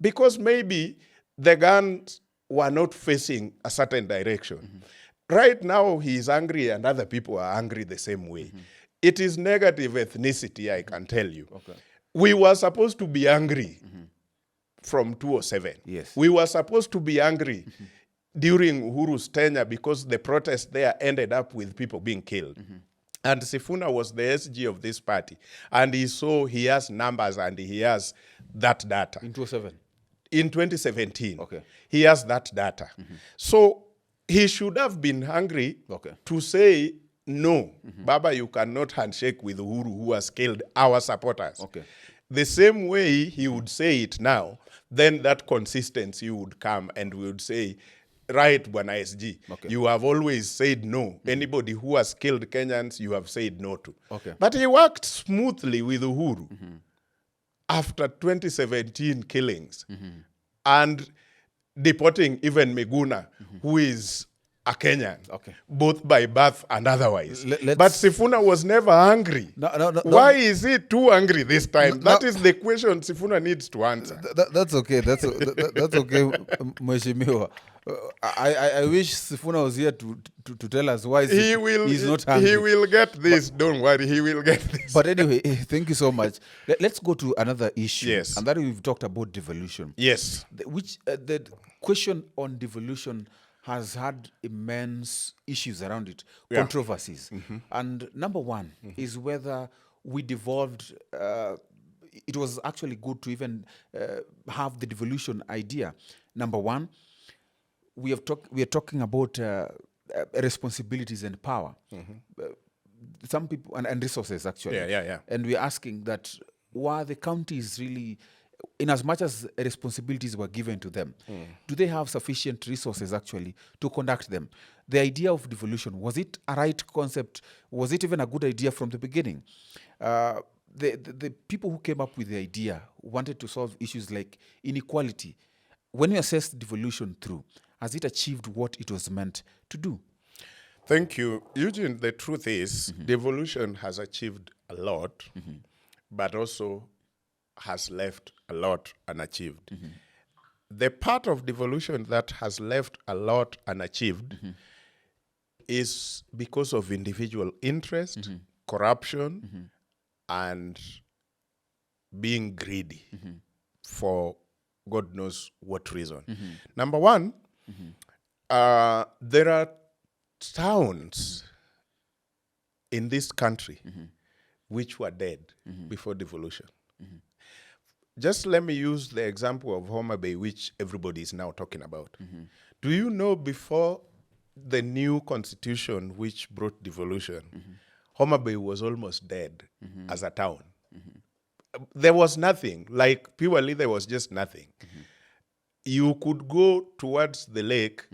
Because maybe the guns were not facing a certain direction. Right now, he is angry and other people are angry the same way. It is negative ethnicity, I can tell you. We were supposed to be angry from 2007. We were supposed to be angry during Uhuru's tenure because the protest there ended up with people being killed. And Sifuna was the SG of this party. And he has numbers and he has that data. In 2007? In 2017. He has that data. So he should have been hungry to say, no, Baba, you cannot handshake with Uhuru, who has killed our supporters. The same way he would say it now, then that consistency would come and we would say, right, Bwana SG, you have always said no. Anybody who has killed Kenyans, you have said no to. But he worked smoothly with Uhuru after 2017 killings and deporting even Miguna, who is a Kenyan, both by birth and otherwise. But Sifuna was never angry. Why is he too angry this time? That is the question Sifuna needs to answer. That's okay. That's okay, Mheshimiwa. I wish Sifuna was here to tell us why he's not angry. He will get this. Don't worry. He will get this. But anyway, thank you so much. Let's go to another issue. And that we've talked about devolution. The question on devolution has had immense issues around it, controversies. And number one is whether we devolved, it was actually good to even have the devolution idea. Number one, we are talking about responsibilities and power. Some people, and resources actually. And we're asking that, were the counties really, in as much as responsibilities were given to them, do they have sufficient resources actually to conduct them? The idea of devolution, was it a right concept? Was it even a good idea from the beginning? The people who came up with the idea wanted to solve issues like inequality. When you assess devolution through, has it achieved what it was meant to do? Thank you. Eugene, the truth is, devolution has achieved a lot, but also has left a lot unachieved. The part of devolution that has left a lot unachieved is because of individual interest, corruption, and being greedy for God knows what reason. Number one, there are towns in this country which were dead before devolution. Just let me use the example of Homa Bay, which everybody is now talking about. Do you know before the new constitution which brought devolution, Homa Bay was almost dead as a town? There was nothing. Like, purely there was just nothing. you could go towards the lake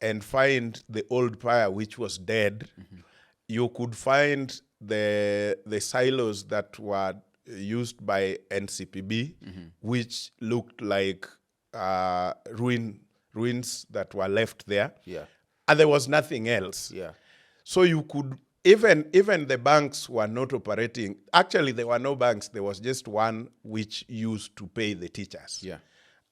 and find the old pyre which was dead. You could find the silos that were used by NCPB, which looked like ruins that were left there. Yeah. And there was nothing else. Yeah. So you could, even the banks were not operating. Actually, there were no banks. There was just one which used to pay the teachers. Yeah.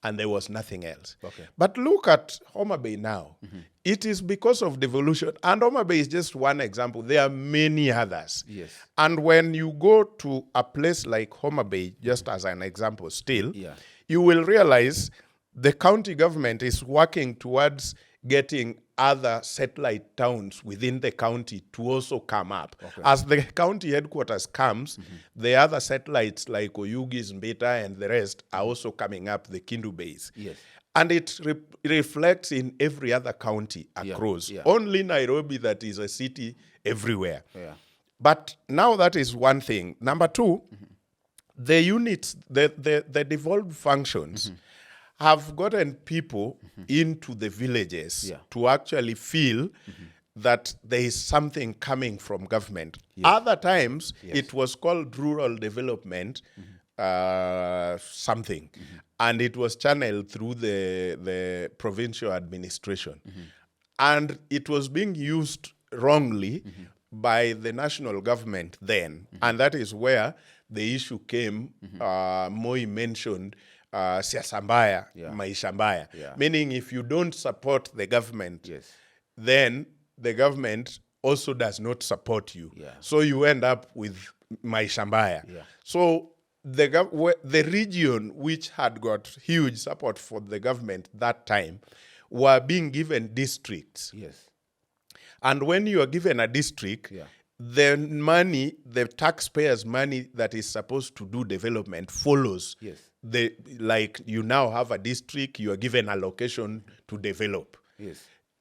And there was nothing else. Okay. But look at Homa Bay now. It is because of devolution. And Homa Bay is just one example. There are many others. Yes. And when you go to a place like Homa Bay, just as an example still, Yeah. you will realize the county government is working towards getting other satellite towns within the county to also come up. Okay. As the county headquarters comes, the other satellites like Oyugis, Mbita, and the rest are also coming up, the Kindu Bays. Yes. And it reflects in every other county across. Yeah. Only Nairobi that is a city everywhere. Yeah. But now that is one thing. Number two, the units, the devolved functions have gotten people into the villages to actually feel that there is something coming from government. Other times, it was called rural development something, and it was channeled through the provincial administration. And it was being used wrongly by the national government then. And that is where the issue came. Moi mentioned Siasa mbaya, maisha mbaya. Meaning if you don't support the government, then the government also does not support you. So you end up with maisha mbaya. So the region which had got huge support for the government that time were being given districts. And when you are given a district, the money, the taxpayers' money that is supposed to do development follows. Like you now have a district, you are given a location to develop.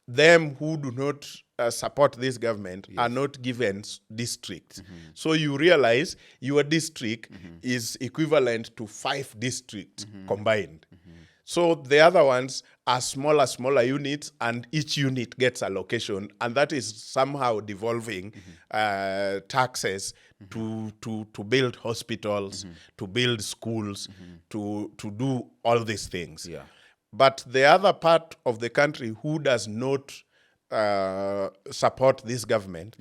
Them who do not support this government are not given districts. So you realize your district is equivalent to 5 districts combined. So the other ones are smaller units, and each unit gets a location, and that is somehow devolving taxes to build hospitals, to build schools, to do all these things. But the other part of the country who does not support this government,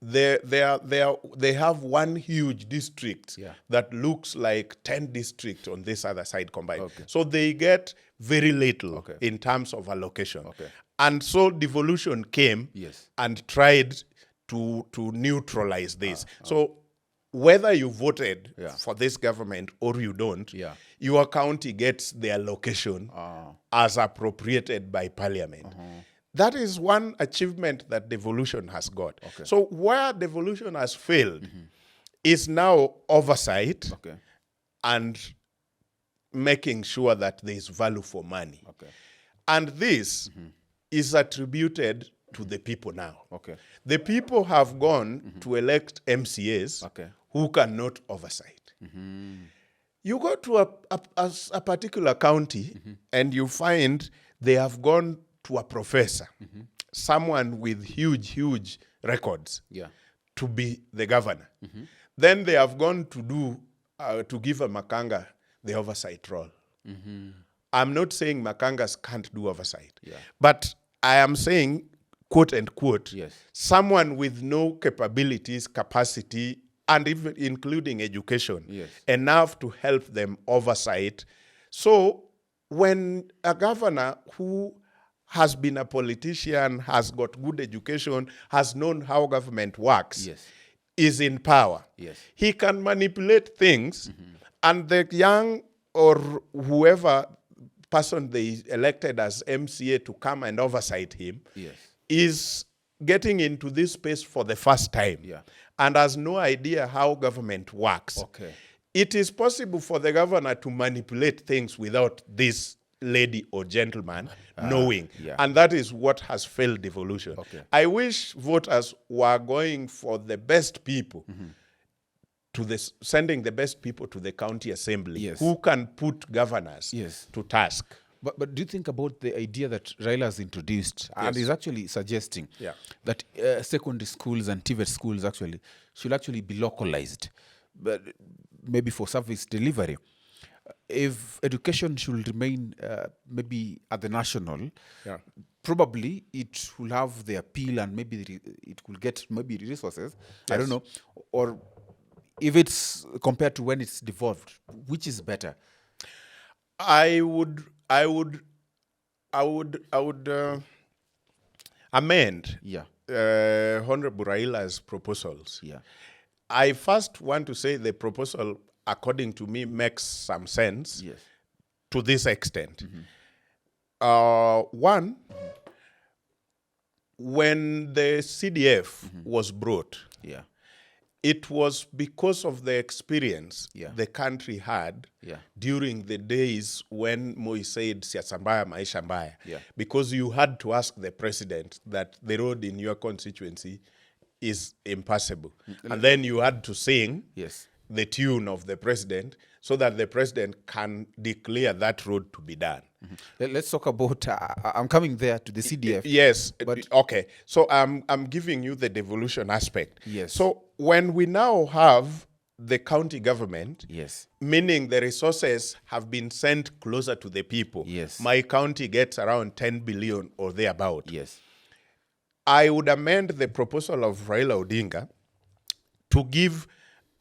they have one huge district that looks like 10 districts on this other side combined. So they get very little in terms of allocation. And so devolution came and tried to neutralize this. So whether you voted for this government or you don't, your county gets the allocation as appropriated by parliament. That is one achievement that devolution has got. So where devolution has failed is now oversight and making sure that there is value for money. And this is attributed to the people now. The people have gone to elect MCAs who cannot oversight. You go to a particular county and you find they have gone to a professor, someone with huge records, to be the governor. Then they have gone to give a Makanga the oversight role. I'm not saying Makangas can't do oversight, but I am saying, quote unquote, someone with no capabilities, capacity, and even including education, enough to help them oversight. So when a governor who has been a politician, has got good education, has known how government works, is in power, he can manipulate things, and the young or whoever person they elected as MCA to come and oversight him is getting into this space for the first time and has no idea how government works. It is possible for the governor to manipulate things without this lady or gentleman knowing. And that is what has failed devolution. I wish voters were going for the best people, sending the best people to the county assembly who can put governors to task. But do you think about the idea that Raila has introduced and Yes. is actually suggesting Yeah. that secondary schools and TVET schools actually should actually be localized, but maybe for service delivery? If education should remain maybe at the national, Yeah. probably it will have the appeal and maybe it will get maybe resources. I don't Yes. know. Or if it's compared to when it's devolved, which is better? I would amend Yeah. Honorable Raila's proposals. Yeah. I first want to say the proposal, according to me, makes some sense Yes. to this extent. One, when the CDF was brought, Yeah. it was because of the experience Yeah. the country had Yeah. during the days when Moi said Siasa mbaya, maisha mbaya. Yeah. Because you had to ask the president that the road in your constituency is impassable. And then you had to sing Yes. the tune of the president so that the president can declare that road to be done. Let's talk about. I'm coming there to the CDF. Yes, But- okay. So I'm giving you the devolution aspect. Yes. So when we now have the county government, Yes. meaning the resources have been sent closer to the people. Yes. My county gets around 10 billion or thereabout. Yes. I would amend the proposal of Raila Odinga to give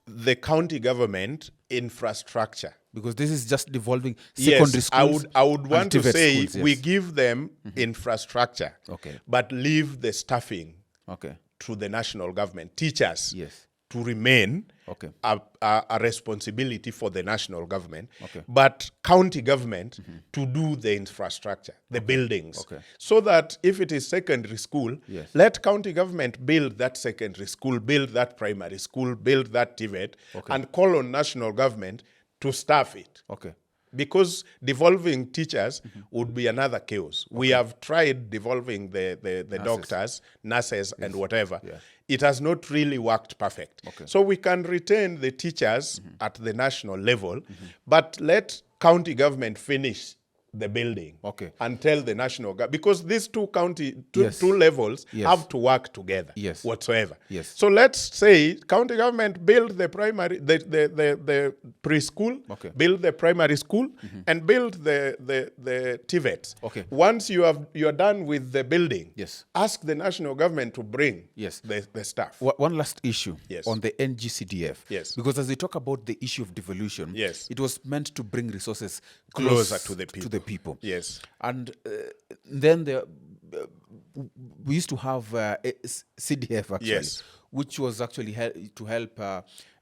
the county government infrastructure. Because this is just devolving secondary Yes, schools. I would want and to TVET say schools, we yes. give them infrastructure, Okay. but leave the staffing Okay. to the national government. Teachers Yes. to remain Okay. a responsibility for the national government, Okay. but county government to do the infrastructure, the buildings, Okay. so that if it is secondary school, Yes. let county government build that secondary school, build that primary school, build that TVET, Okay. and call on national government to staff it. Okay. Because devolving teachers would be another chaos. We have tried devolving the doctors, nurses, and whatever. Yeah. It has not really worked perfect. Okay. So we can retain the teachers at the national level, but let county government finish the building Okay. and tell the national government, because these two Yes. two levels Yes. have to work together Yes. whatsoever. Yes. So let's say county government build the primary, the preschool, Okay. build the primary school, and build the TVETs. Okay. Once you're done with the building, Yes. ask the national government to bring Yes. the staff. One last issue Yes. on the NG-CDF. Yes. Because as we talk about the issue of devolution, Yes. it was meant to bring resources Closer close to the people. Yes. And then we used to have CDF actually, Yes. which was actually to help.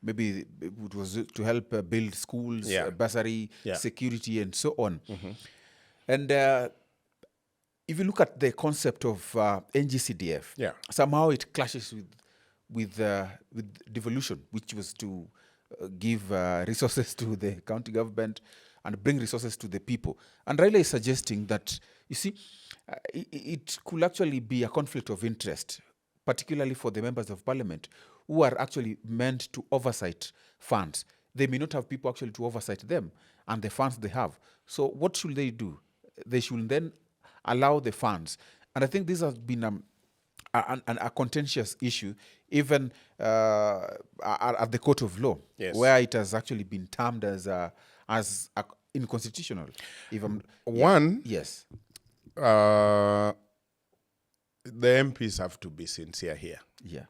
Maybe it was to help build schools, Yeah. bursary, Yeah. security, and so on. And if you look at the concept of NG-CDF, Yeah. somehow it clashes with devolution, which was to give resources to the county government and bring resources to the people. And Raila is suggesting that, you see, it could actually be a conflict of interest, particularly for the members of parliament who are actually meant to oversight funds. They may not have people actually to oversight them and the funds they have. So what should they do? They should then allow the funds. And I think this has been a contentious issue, even at the court of law, Yes. where it has actually been termed as unconstitutional. If I'm, One, yes, the MPs have to be sincere here. yeah,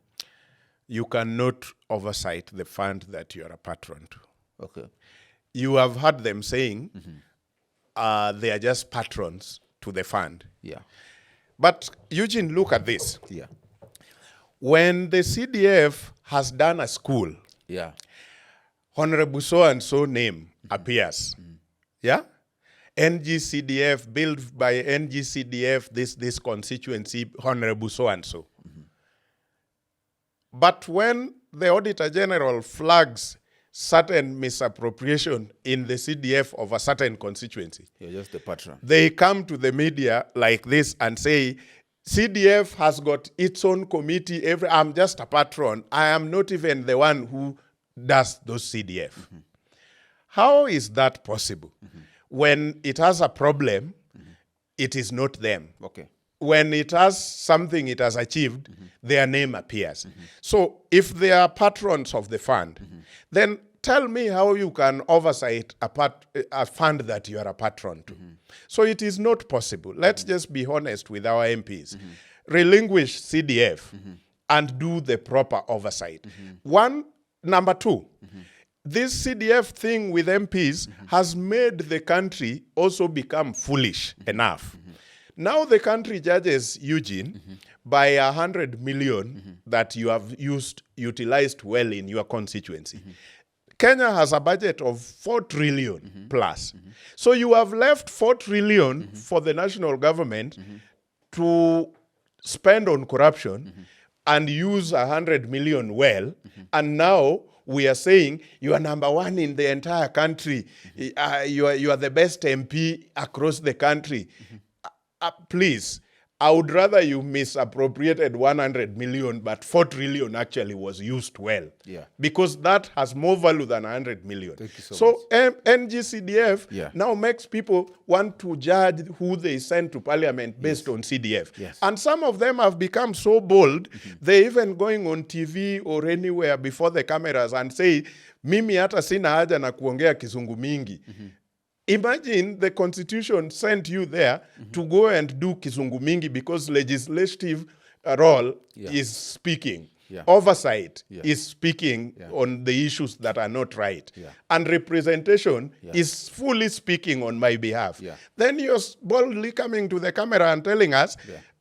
You cannot oversight the fund that you are a patron to. okay, You have heard them saying they are just patrons to the fund. yeah, But Eugene, look at this. yeah, When the CDF has done a school, yeah, Honorable so-and-so name appears. Yeah? NG-CDF, built by NG-CDF, this constituency, Honorable so-and-so. But when the Auditor General flags certain misappropriation in the CDF of a certain constituency, you're just the patron. they come to the media like this and say, CDF has got its own committee. I'm just a patron. I am not even the one who does those CDF. How is that possible? When it has a problem, it is not them. Okay. When it has something it has achieved, their name appears. So if they are patrons of the fund, then tell me how you can oversight a fund that you are a patron to. So it is not possible. Let's just be honest with our MPs. Relinquish CDF and do the proper oversight. Number two, this CDF thing with MPs has made the country also become foolish enough. Now the country judges Eugene by 100 million that you have utilized well in your constituency. Kenya has a budget of 4 trillion plus. So you have left 4 trillion for the national government to spend on corruption and use 100 million well. And now we are saying you are number one in the entire country. You are the best MP across the country. Please, I would rather you misappropriated 100 million, but 4 trillion actually was used well. Yeah. Because that has more value than 100 million. Thank you so much. NG-CDF Yeah. now makes people want to judge who they send to parliament based on CDF. Yes. And some of them have become so bold, they're even going on TV or anywhere before the cameras and say, mimi hata sina haja na kuongea kizungu mingi. Imagine the constitution sent you there to go and do kizungu mingi because legislative role is speaking. Oversight is speaking on the issues that are not right. And representation is fully speaking on my behalf. Then you're boldly coming to the camera and telling us,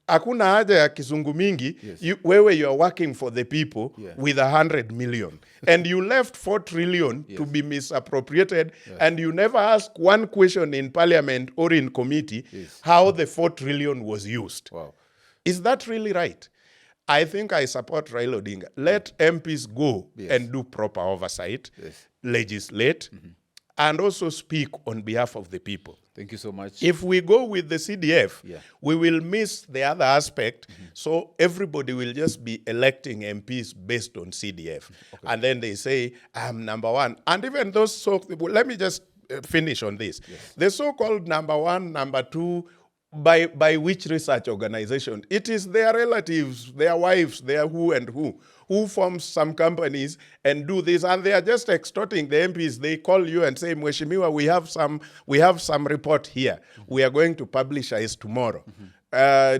hakuna haja ya kizungu mingi, wewe you are working for the people with 100 million. And you left 4 trillion to be misappropriated, and you never ask one question in parliament or in committee how the 4 trillion was used. Wow. Is that really right? I think I support Raila Odinga. Let MPs go and do proper oversight, legislate, and also speak on behalf of the people. Thank you so much. If we go with the CDF, we will miss the other aspect. So everybody will just be electing MPs based on CDF. And then they say, I'm number one. And even those, let me just finish on this. The so-called number one, number two, by which research organization? It is their relatives, their wives, their who forms some companies and do this, and they are just extorting the MPs. They call you and say, Mheshimiwa, we have some report here. We are going to publish it tomorrow.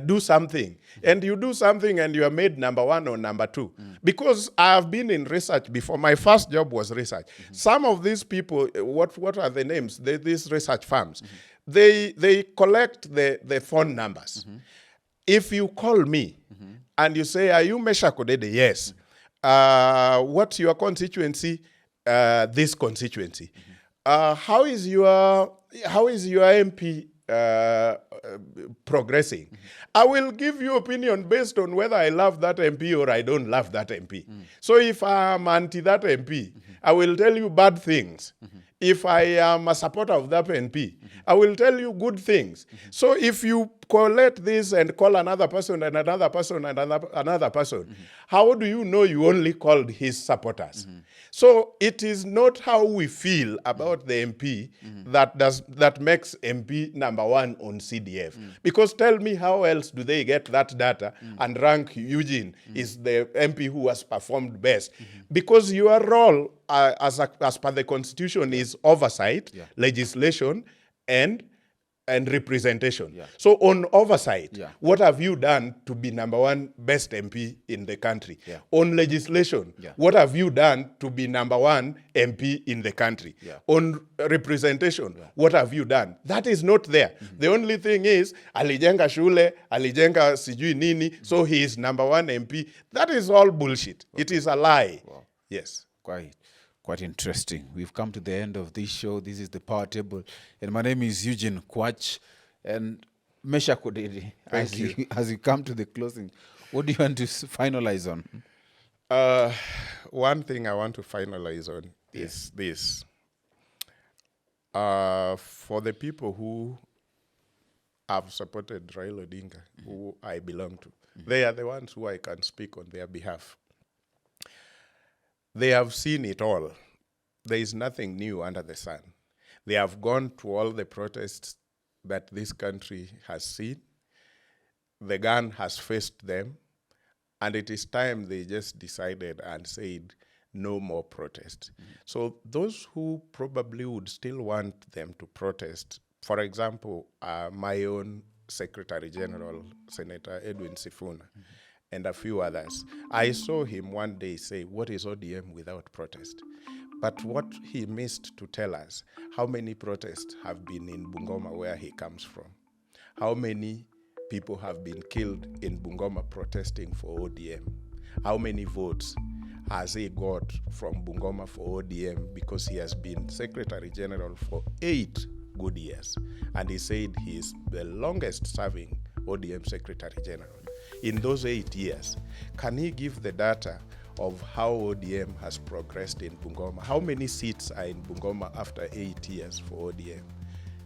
Do something. And you do something and you are made number one or number two. Because I have been in research before. My first job was research. Some of these people, what are the names? These research firms. They collect the phone numbers. If you call me and you say, are you Mesha Kodede? Yes. What's your constituency? This constituency. How is your MP progressing? I will give you opinion based on whether I love that MP or I don't love that MP. So if I'm anti that MP, I will tell you bad things. If I am a supporter of that MP, I will tell you good things. So if you collect this and call another person and another person and another person, how do you know you only called his supporters? So it is not how we feel about the MP that makes MP number one on CDF. Because tell me how else do they get that data and rank Eugene is the MP who has performed best? Because your role as per the Constitution is oversight, legislation, and representation. So on oversight, what have you done to be number one best MP in the country? On legislation, what have you done to be number one MP in the country? On representation, what have you done? That is not there. The only thing is, alijenga shule, alijenga sijui nini, so he is number one MP. That is all bullshit. It is a lie. Yes. Quite interesting. We've come to the end of this show. This is the Power Table. And my name is Eugene Kwach. And Mesha Kodede, as you come to the closing, what do you want to finalize on? One thing I want to finalize on is this. For the people who have supported Raila Odinga, who I belong to, they are the ones who I can speak on their behalf. They have seen it all. There is nothing new under the sun. They have gone to all the protests that this country has seen. The gun has faced them, and it is time they just decided and said, no more protest. So those who probably would still want them to protest, for example, my own Secretary General, Senator Edwin Sifuna, and a few others, I saw him one day say, what is ODM without protest? But what he missed to tell us, how many protests have been in Bungoma where he comes from? How many people have been killed in Bungoma protesting for ODM? How many votes has he got from Bungoma for ODM, because he has been Secretary General for 8 good years? And he said he is the longest serving ODM Secretary General. In those 8 years, can he give the data of how ODM has progressed in Bungoma? How many seats are in Bungoma after 8 years for ODM?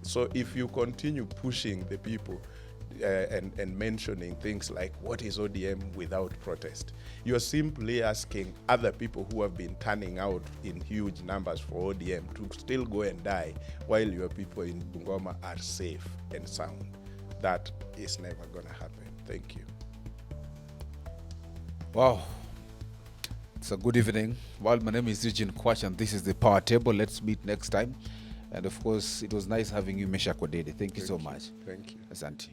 So if you continue pushing the people and mentioning things like, what is ODM without protest? You're simply asking other people who have been turning out in huge numbers for ODM to still go and die while your people in Bungoma are safe and sound. That is never going to happen. Thank you. Wow. It's a good evening. Well, my name is Eugene Kwach, and this is the Power Table. Let's meet next time. And of course, it was nice having you, Mesha Kodede. Thank you so much. Thank you. Asante.